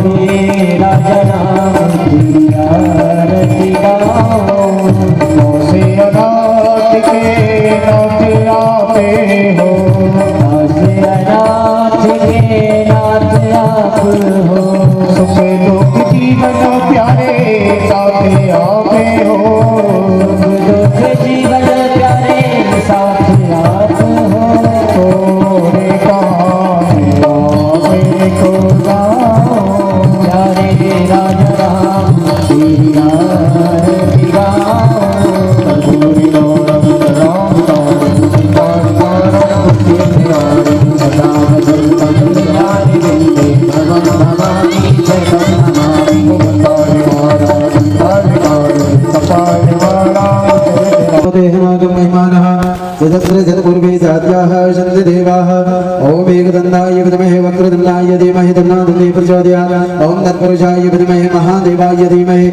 हे राजा राम की आरती गाओ। से अनाथ के नाथ आपे हो। से अनाथ के नाथ आप हो। सुख दुख जीवन प्यारे साथ आपे हो। दुख जीवन प्यारे साथ आप हो। तोरे आपे को गाओ। प्यारे राजा राम तेरी आरती गाओ। कपूरी राम राम सदा भजन बिंदे भगवान भवानी जगन हमारी। पूर्वे जात्याः सन्ति देवाः। ॐ एकदन्ताय विद्महे वक्रतुण्डाय धीमहि तन्नो प्रचोदयात्। ॐ तत्पुरुषाय विद्महे महादेवाय धीमहि